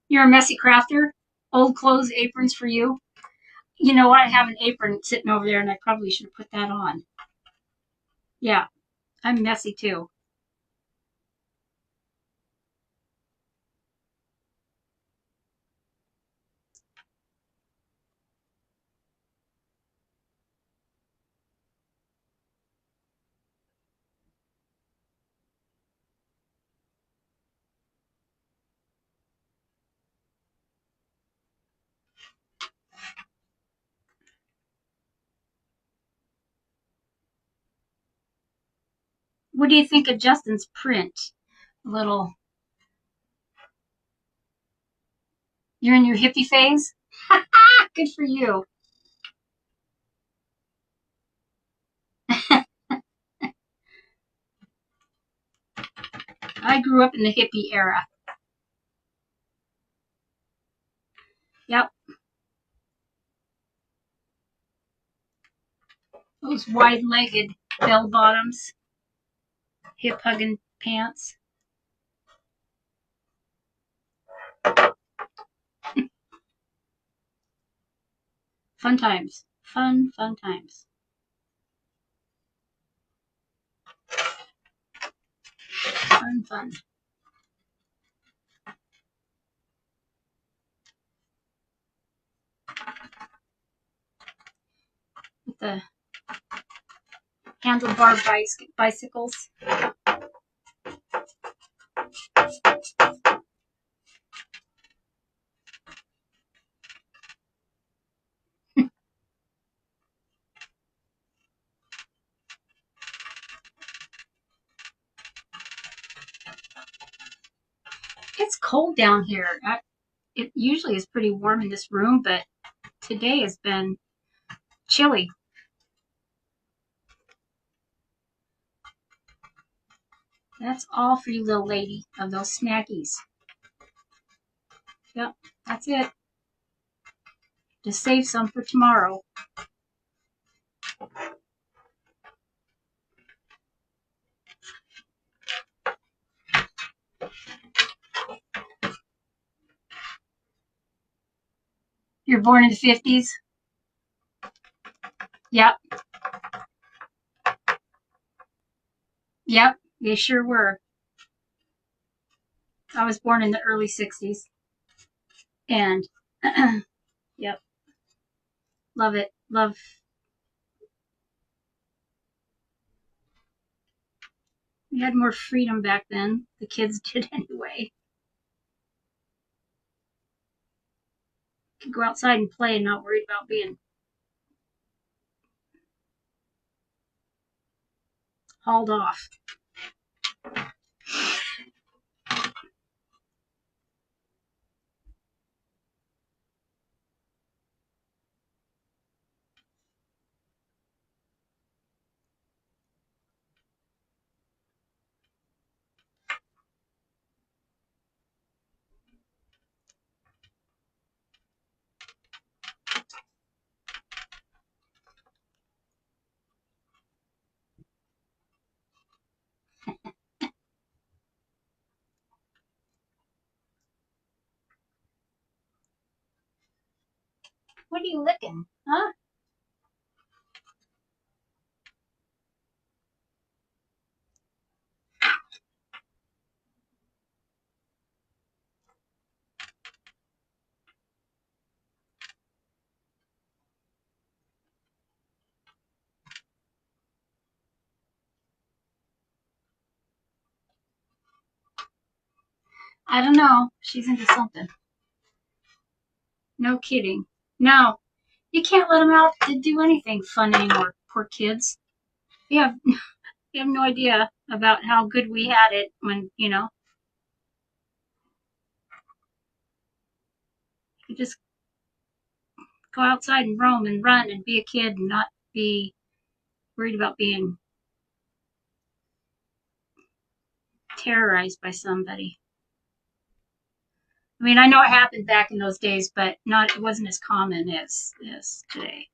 You're a messy crafter? Old clothes, aprons for you? You know what? I have an apron sitting over there, and I probably should have put that on. Yeah, I'm messy too. What do you think of Justin's print? A little. You're in your hippie phase? Good for you. I grew up in the hippie era. Yep. Those wide-legged bell bottoms, hip-hugging pants. Fun times. Fun times. Fun. With the handlebar bicycles. It's cold down here. It usually is pretty warm in this room, but today has been chilly. That's all for you, little lady, of those snackies. Yep, that's it. Just save some for tomorrow. You're born in the 50s? Yep. Yep, they sure were. I was born in the early 60s. And, yep. Love it. Love. We had more freedom back then. The kids did anyway. Could go outside and play and not worried about being hauled off. What are you licking? Huh? I don't know. She's into something. No kidding. No, you can't let them out to do anything fun anymore. Poor kids. You have, you have no idea about how good we had it when, you just go outside and roam and run and be a kid and not be worried about being terrorized by somebody. I mean, I know it happened back in those days, but it wasn't as common as today.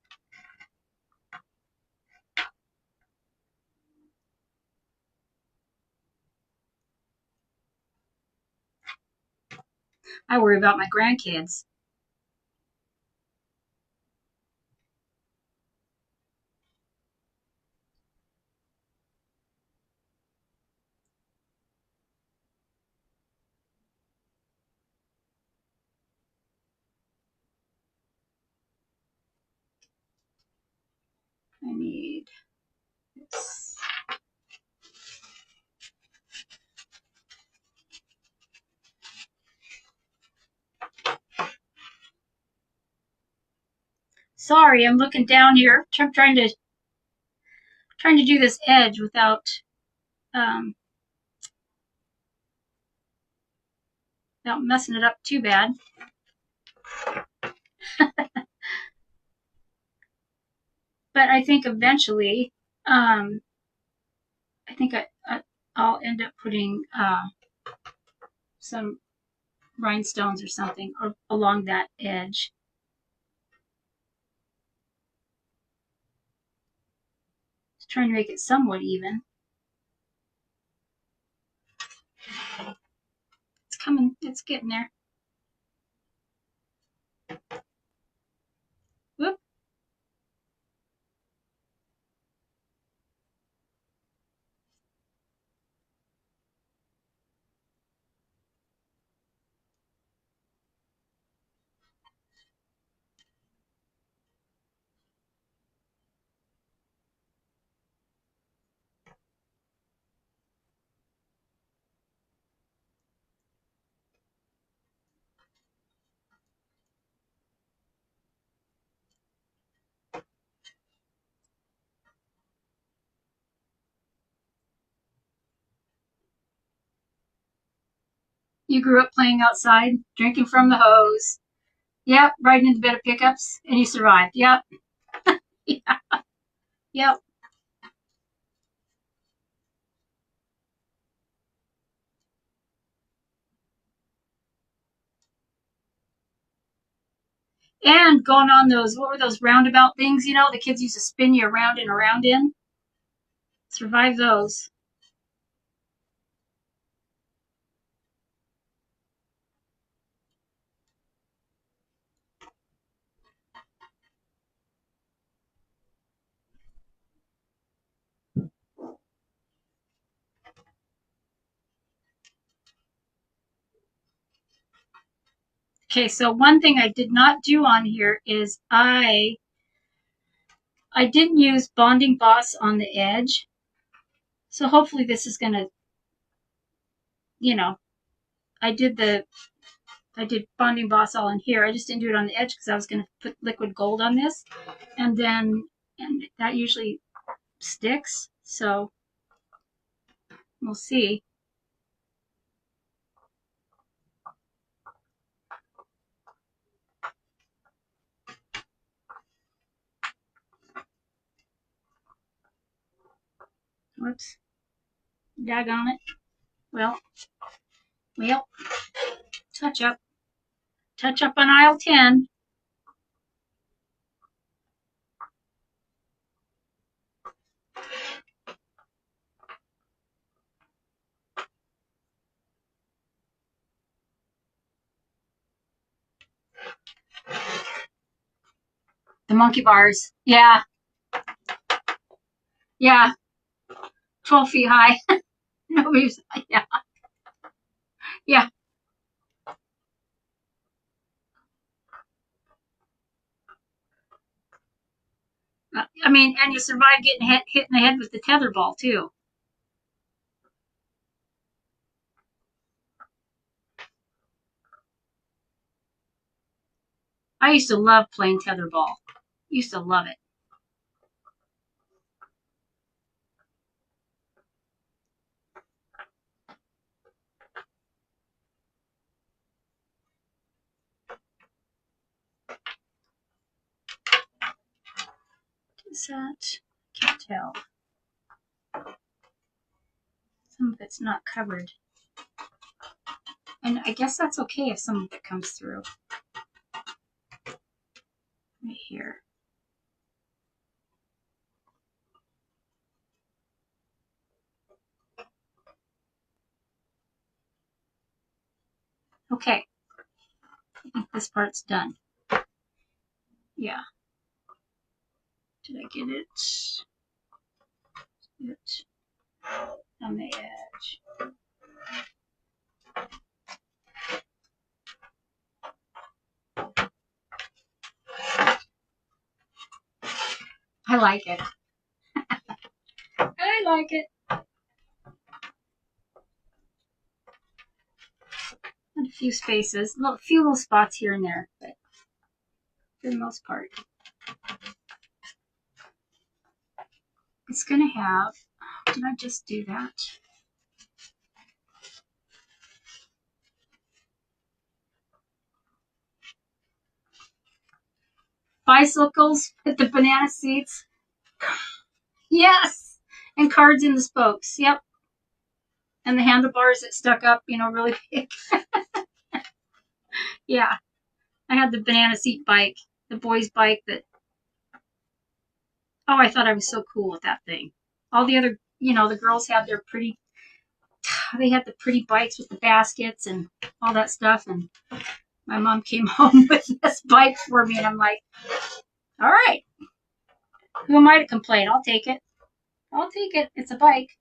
I worry about my grandkids. I need this. Sorry, I'm looking down here. I'm trying to do this edge without without messing it up too bad. But I think eventually, I think I'll end up putting some rhinestones or something along that edge. Just trying to make it somewhat even. It's coming, it's getting there. Whoop. You grew up playing outside, drinking from the hose. Yep, riding in the bed of pickups, and you survived. Yep. Yeah. Yep. And going on those, what were those roundabout things, the kids used to spin you around and around in? Survive those. Okay, so one thing I did not do on here is I didn't use Bonding Boss on the edge. So hopefully this is gonna, I did Bonding Boss all in here. I just didn't do it on the edge because I was gonna put liquid gold on this, and that usually sticks. So we'll see. Whoops. Daggone it. Well, touch up. Touch up on aisle 10. The monkey bars. Yeah. Yeah. 12 feet high. Nobody's, yeah. Yeah. I mean, and you survive getting hit in the head with the tether ball, too. I used to love playing tetherball. Used to love it. Is that? Can't tell. Some of it's not covered. And I guess that's okay if some of it comes through. Right here. Okay. I think this part's done. Yeah. Did I get it? It on the edge. I like it. I like it. And a few spaces, a few little spots here and there, but for the most part, it's gonna have. Did I just do that? bicycles with the banana seats. Yes, and cards in the spokes. Yep, and the handlebars that stuck up, really big. Yeah, I had the banana seat bike, the boys' bike that. Oh, I thought I was so cool with that thing. All the other, the girls had their pretty. They had the pretty bikes with the baskets and all that stuff, and my mom came home with this bike for me, and I'm like, all right, who am I to complain? I'll take it. I'll take it. It's a bike.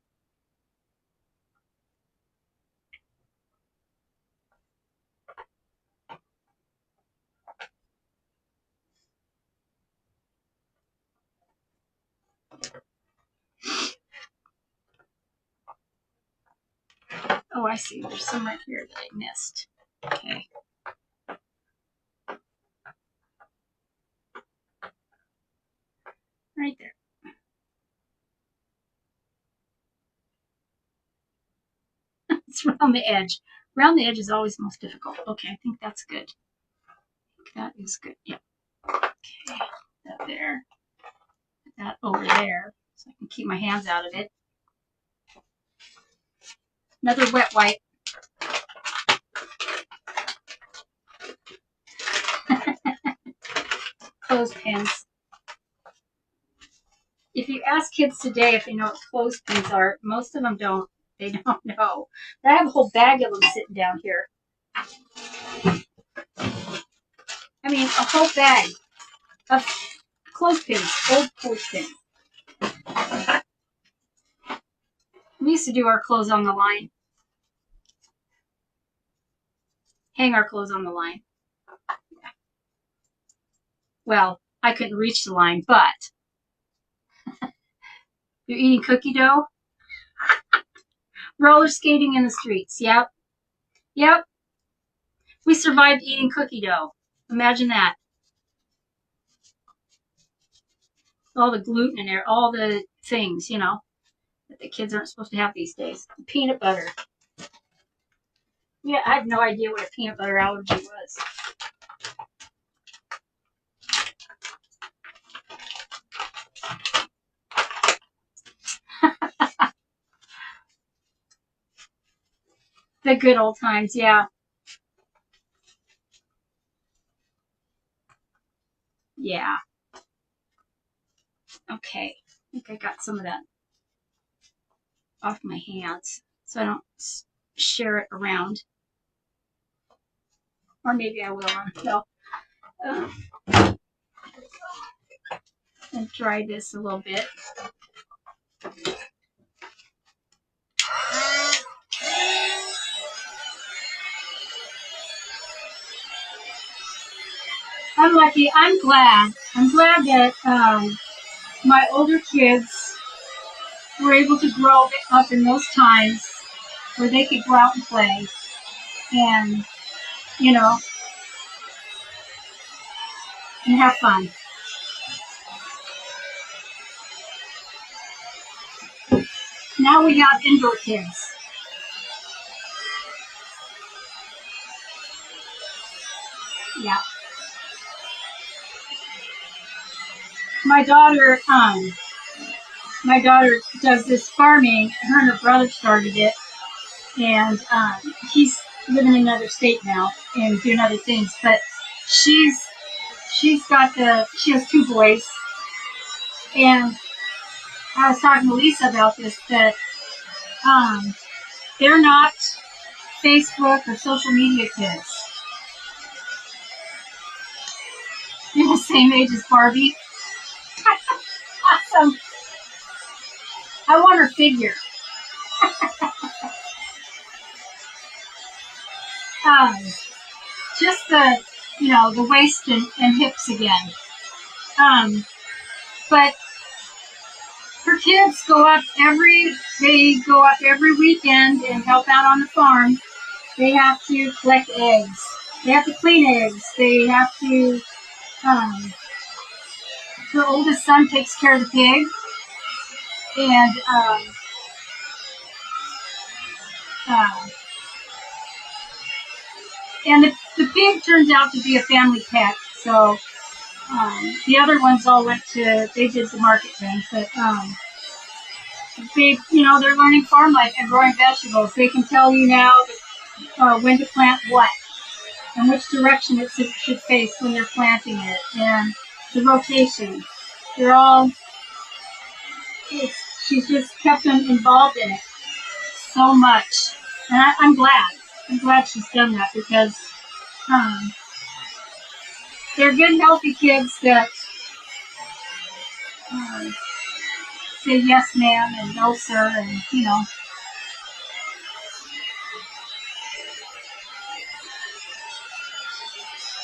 Oh, I see. There's some right here that I missed. Okay. Right there. It's around the edge. Around the edge is always the most difficult. Okay, I think that's good. I think that is good. Yep. Okay. That there. Put that over there so I can keep my hands out of it. Another wet wipe. Clothespins. If you ask kids today if they know what clothespins are, most of them don't. They don't know. But I have a whole bag of them sitting down here. I mean, a whole bag of clothespins, old clothespins. We used to do our clothes on the line. Hang our clothes on the line. Well, I couldn't reach the line, but you're eating cookie dough? Roller skating in the streets. Yep. Yep. We survived eating cookie dough. Imagine that. All the gluten in there, all the things, that the kids aren't supposed to have these days. Peanut butter. Yeah, I have no idea what a peanut butter allergy was. The good old times, yeah. Yeah. Okay. I think I got some of that off my hands so I don't share it around. Or maybe I will. No. And dry this a little bit. I'm lucky. I'm glad. I'm glad that my older kids were able to grow up in those times where they could go out and play and, and have fun. Now we have indoor kids. Yeah. My daughter does this farming. Her and her brother started it, and he's living in another state now and doing other things. But she has two boys, and I was talking to Lisa about this, that they're not Facebook or social media kids. They're the same age as Barbie. Awesome. I want her figure. Just the waist and hips again. But her kids go up every weekend and help out on the farm. They have to collect eggs. They have to clean eggs. They have to, her oldest son takes care of the pig. And, and the pig turns out to be a family pet. So The other ones all went to, they did the market thing, but they, they're learning farm life and growing vegetables. They can tell you now when to plant what and which direction it should face when they're planting it, and the rotation. They're all, she's just kept them involved in it so much. And I'm glad. I'm glad she's done that because um, they're good, healthy kids that um, say yes, ma'am, and no, sir, and.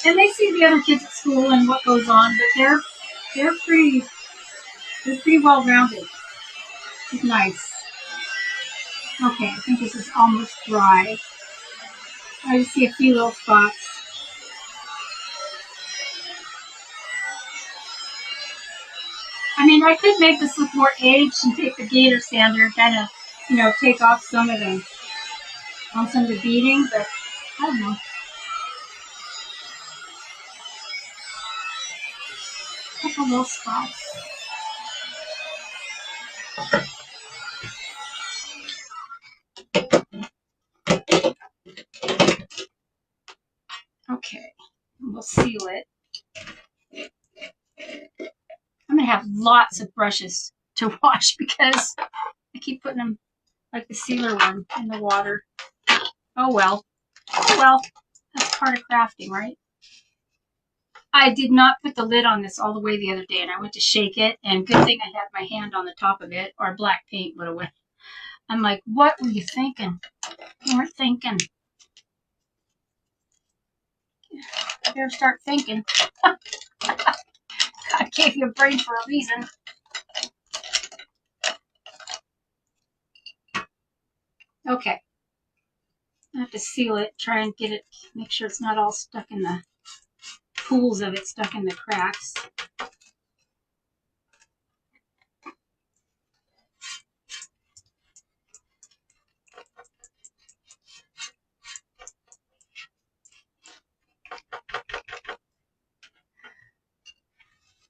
And they see the other kids at school and what goes on, but they're pretty they're pretty well rounded. It's nice. Okay, I think this is almost dry. I just see a few little spots. I mean, I could make this look more aged and take the gator sander and kind of, take off some of the beading, but I don't know. A couple little spots. Okay, we'll seal it. I'm gonna have lots of brushes to wash because I keep putting them like the sealer one in the water. Oh well. Well, that's part of crafting, right? I did not put the lid on this all the way the other day, and I went to shake it, and good thing I had my hand on the top of it, or black paint would have went. I'm like, what were you thinking? You weren't thinking. You better start thinking. God gave you a brain for a reason. Okay. I have to seal it, try and get it, make sure it's not all stuck in the pools of it, stuck in the cracks.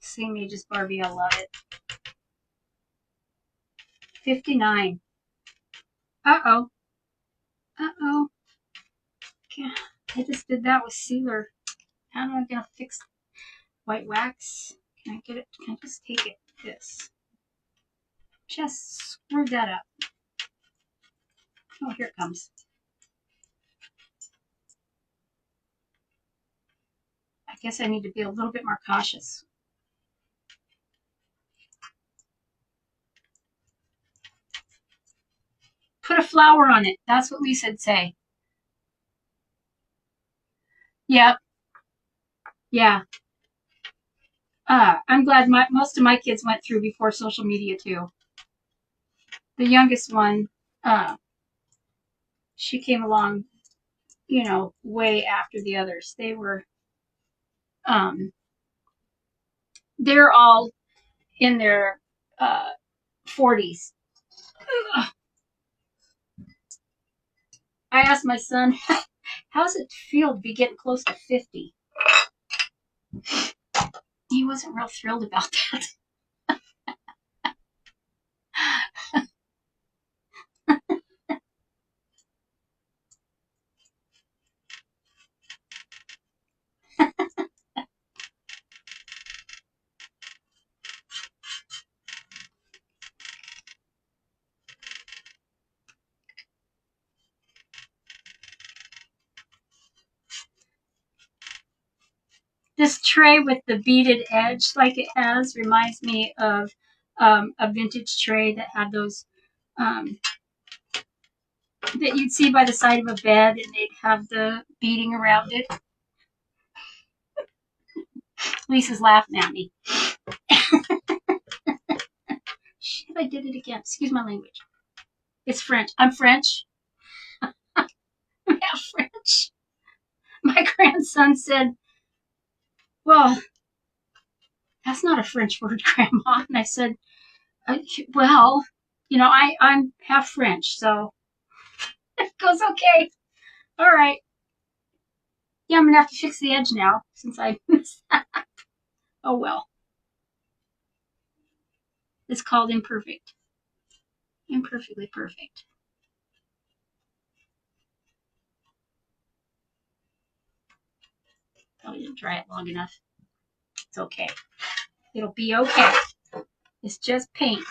Same age as Barbie, I love it. 59. Uh-oh. Uh-oh. Okay. I just did that with sealer. How am I going to fix white wax? Can I get it? Can I just take it? This. Just screw that up. Oh, here it comes. I guess I need to be a little bit more cautious. Put a flower on it. That's what Lisa'd say. Yep. Yeah. I'm glad most of my kids went through before social media too. The youngest one, she came along, way after the others. They're all in their 40s. I asked my son, how does it feel to be getting close to 50? He wasn't real thrilled about that. This tray with the beaded edge like it has reminds me of a vintage tray that had those that you'd see by the side of a bed, and they'd have the beading around it. Lisa's laughing at me. Shit, I did it again. Excuse my language. It's French. I'm French. I'm half French. My grandson said, well, that's not a French word, Grandma. And I said, well, I'm half French, so it goes, okay. All right. Yeah, I'm going to have to fix the edge now since I missed that. Oh well. It's called imperfect. Imperfectly perfect. Probably didn't dry it long enough. It's okay. It'll be okay. It's just paint.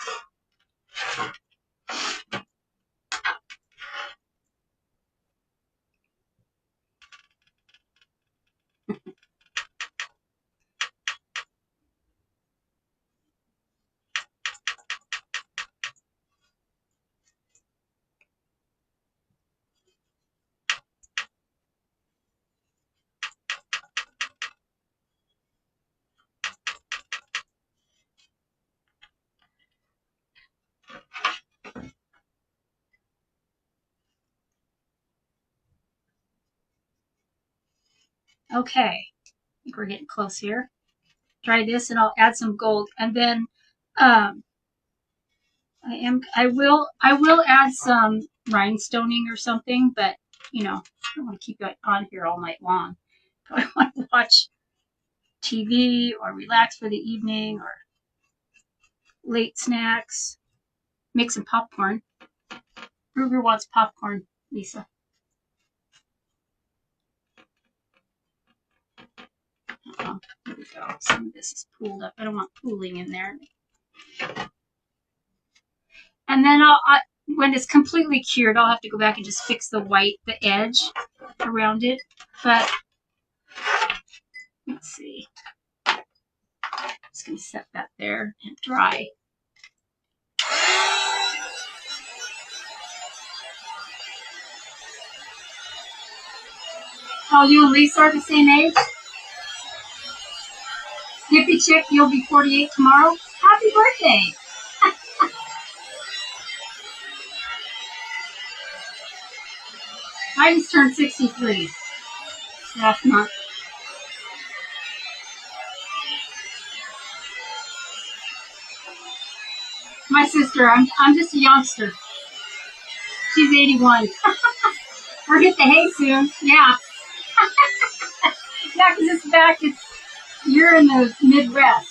Okay. I think we're getting close here. Dry this and I'll add some gold. And then I will add some rhinestoning or something, but you know, I don't want to keep it on here all night long. I want to watch TV or relax for the evening or late snacks. Make some popcorn. Ruger wants popcorn, Lisa. There we go. Some of this is pooled up. I don't want pooling in there. And then when it's completely cured, I'll have to go back and just fix the edge around it. But let's see. Just going to set that there and dry. Oh, you and Lisa are the same age? Hippie chick, you'll be 48 tomorrow. Happy birthday! I just turned 63 last month. My sister, I'm just a youngster. She's 81. We're hit the hay soon. Yeah. Yeah, because you're in the Midwest.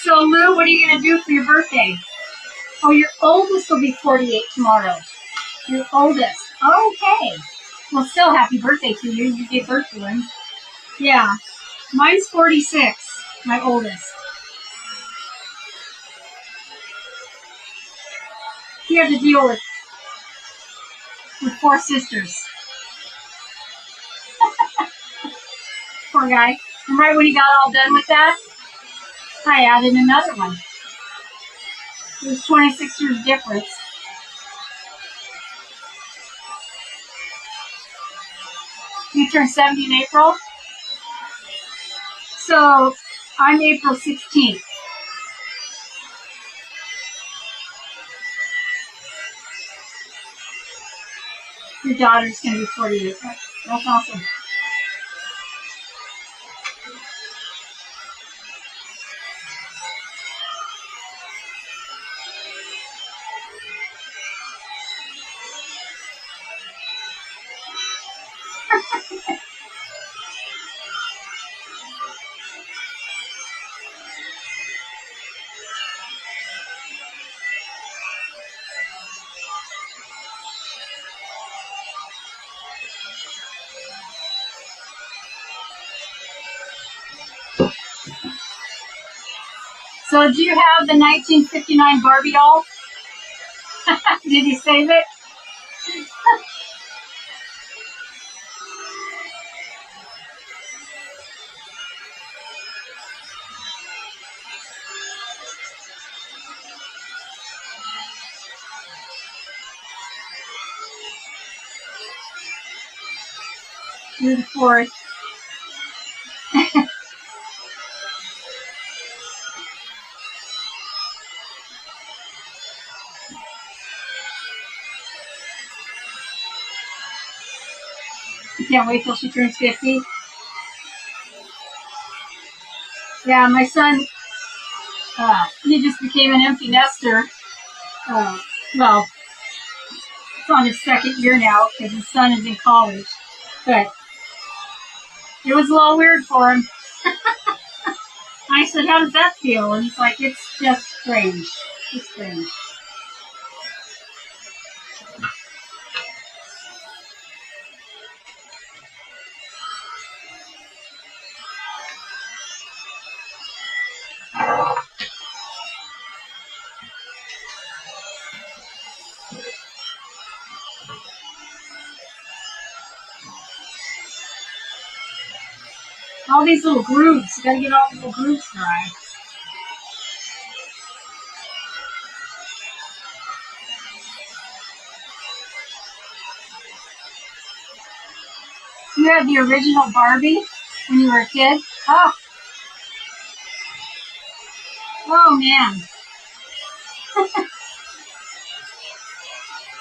So, Lou, what are you going to do for your birthday? Oh, your oldest will be 48 tomorrow. Your oldest. Okay. Well, still happy birthday to you. You gave birth to him. Yeah. Mine's 46, my oldest. He had to deal with 4 sisters. Poor guy. And right when he got all done with that, I added another one. There's 26 years difference. You turn 70 in April. So I'm April 16th. Your daughter's going to be 48. That's awesome. So do you have the 1959 Barbie doll? Did you save it? You're the 4th. You can't wait till she turns 50. Yeah, my son, he just became an empty nester. Well, it's on his second year now because his son is in college. But it was a little weird for him. I said, how does that feel? And he's like, it's just strange. It's strange. All these little grooves. You gotta get all the little grooves dry. You had the original Barbie when you were a kid? Oh man.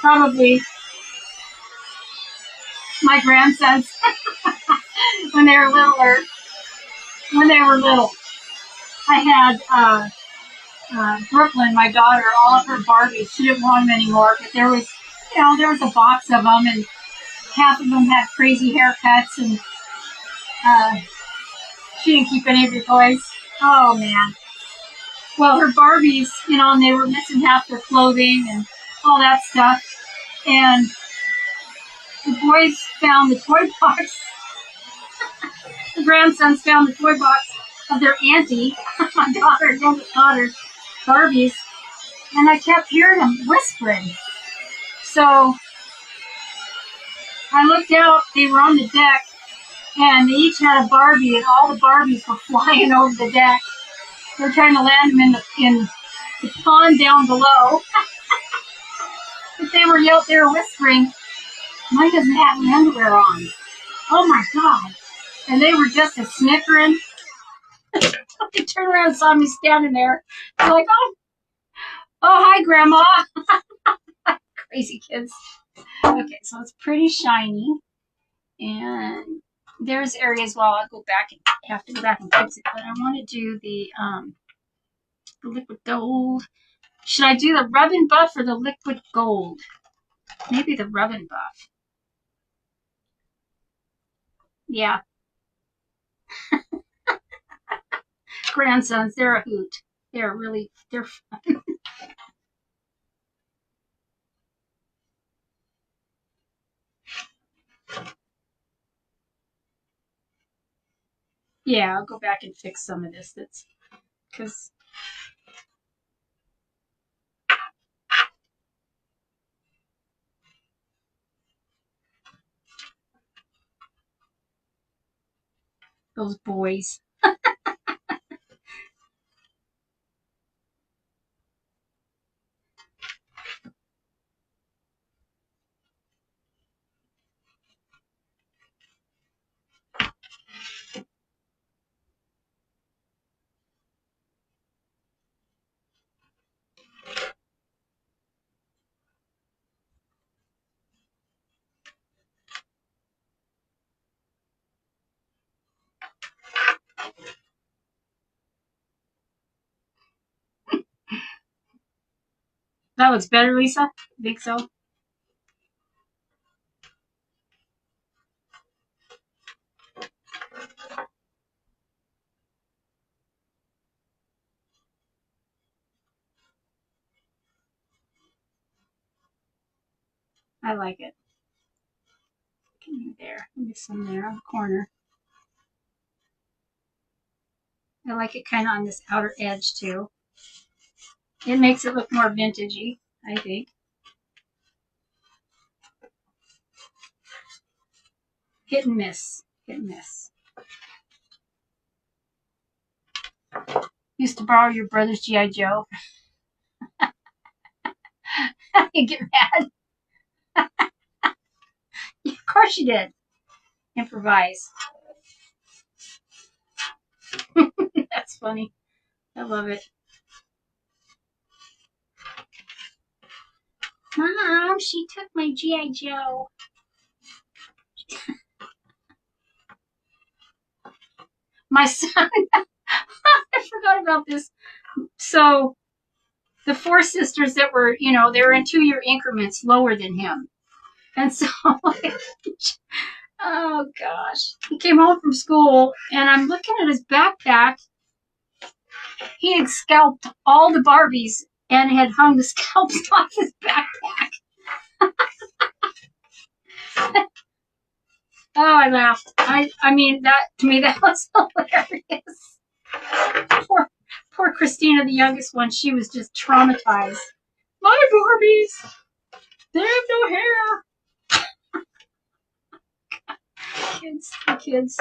Probably my grandsons when they were littler. When they were little. I had Brooklyn, my daughter, all of her Barbies. She didn't want them anymore, but there was, there was a box of them, and half of them had crazy haircuts, and she didn't keep any of the toys. Oh man. Well, her Barbies, and they were missing half their clothing and all that stuff. And the boys found the toy box. The grandsons found the toy box of their auntie, my daughter's Barbies, and I kept hearing them whispering. So I looked out, they were on the deck, and they each had a Barbie, and all the Barbies were flying over the deck. They were trying to land them in the pond down below. But they were whispering, mine doesn't have any underwear on. Oh my God. And they were just a snickering. They turned around and saw me standing there. They're like, oh, hi, Grandma. Crazy kids. Okay, so it's pretty shiny. And there's areas, well, I'll go back and have to go back and fix it. But I want to do the liquid gold. Should I do the rub and buff or the liquid gold? Maybe the rub and buff. Yeah. Grandsons, they're a hoot. They're fun. Yeah, I'll go back and fix some of this. That's because those boys. That was better, Lisa? I think so. I like it. There. Maybe some there on the corner. I like it kind of on this outer edge too. It makes it look more vintagey, I think. Hit and miss. Hit and miss. Used to borrow your brother's G.I. Joe. You get mad. Of course you did. Improvise. That's funny. I love it. Mom, she took my G.I. Joe. My son, I forgot about this. So the four sisters that were, you know, they were in 2-year increments lower than him. And so, oh gosh, he came home from school and I'm looking at his backpack. He had scalped all the Barbies and had hung the scalps off his backpack. Oh, I laughed. I mean, that, to me, that was hilarious. Poor Christina, the youngest one, she was just traumatized. My Barbies! They have no hair! Kids.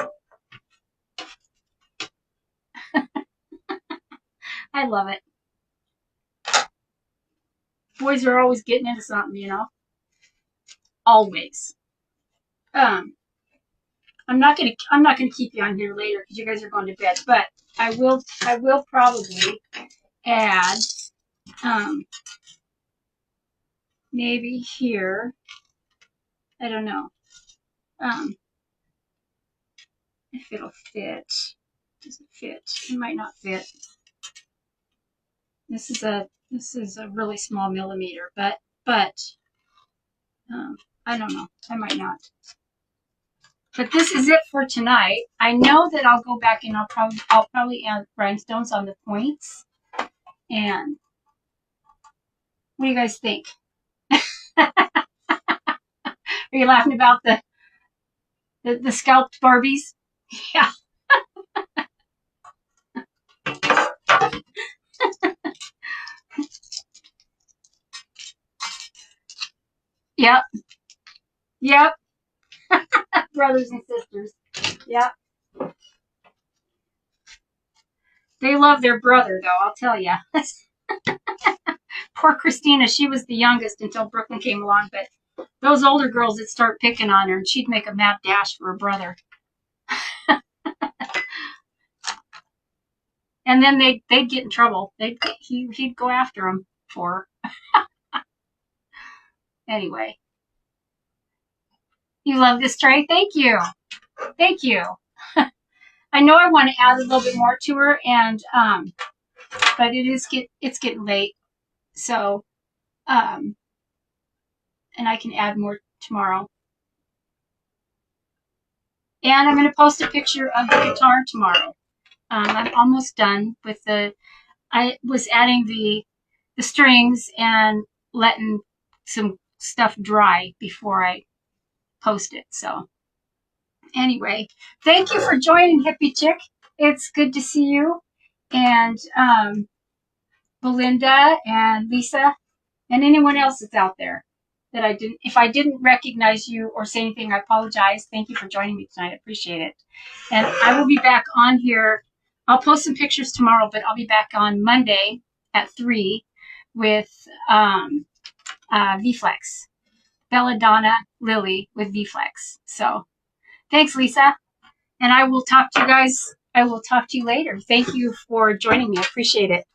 I love it. Boys are always getting into something, you know? Always. I'm not gonna keep you on here later because you guys are going to bed, but I will probably add maybe here. I don't know. If it'll fit. Does it fit? It might not fit. This is a really small millimeter, but I don't know. I might not. But this is it for tonight. I know that I'll go back and I'll probably add rhinestones on the points. And what do you guys think? Are you laughing about the scalped Barbies? Yeah. Yep. Brothers and sisters. Yep. They love their brother, though, I'll tell you. Poor Christina, she was the youngest until Brooklyn came along, but those older girls would start picking on her, and she'd make a mad dash for her brother. And then they'd get in trouble. He'd go after them for her. Anyway. You love this tray? Thank you. Thank you. I know I want to add a little bit more to her, and but it's getting late, so and I can add more tomorrow. And I'm going to post a picture of the guitar tomorrow. I'm almost done with I was adding the strings and letting some stuff dry before I post it. So anyway, thank you for joining, Hippie Chick. It's good to see you. And Belinda and Lisa and anyone else that's out there that if I didn't recognize you or say anything, I apologize. Thank you for joining me tonight. I appreciate it. And I will be back on here. I'll post some pictures tomorrow, but I'll be back on Monday at 3 with V-Flex. Belladonna Lily with V-Flex. So thanks, Lisa. And I will talk to you guys. I will talk to you later. Thank you for joining me. I appreciate it.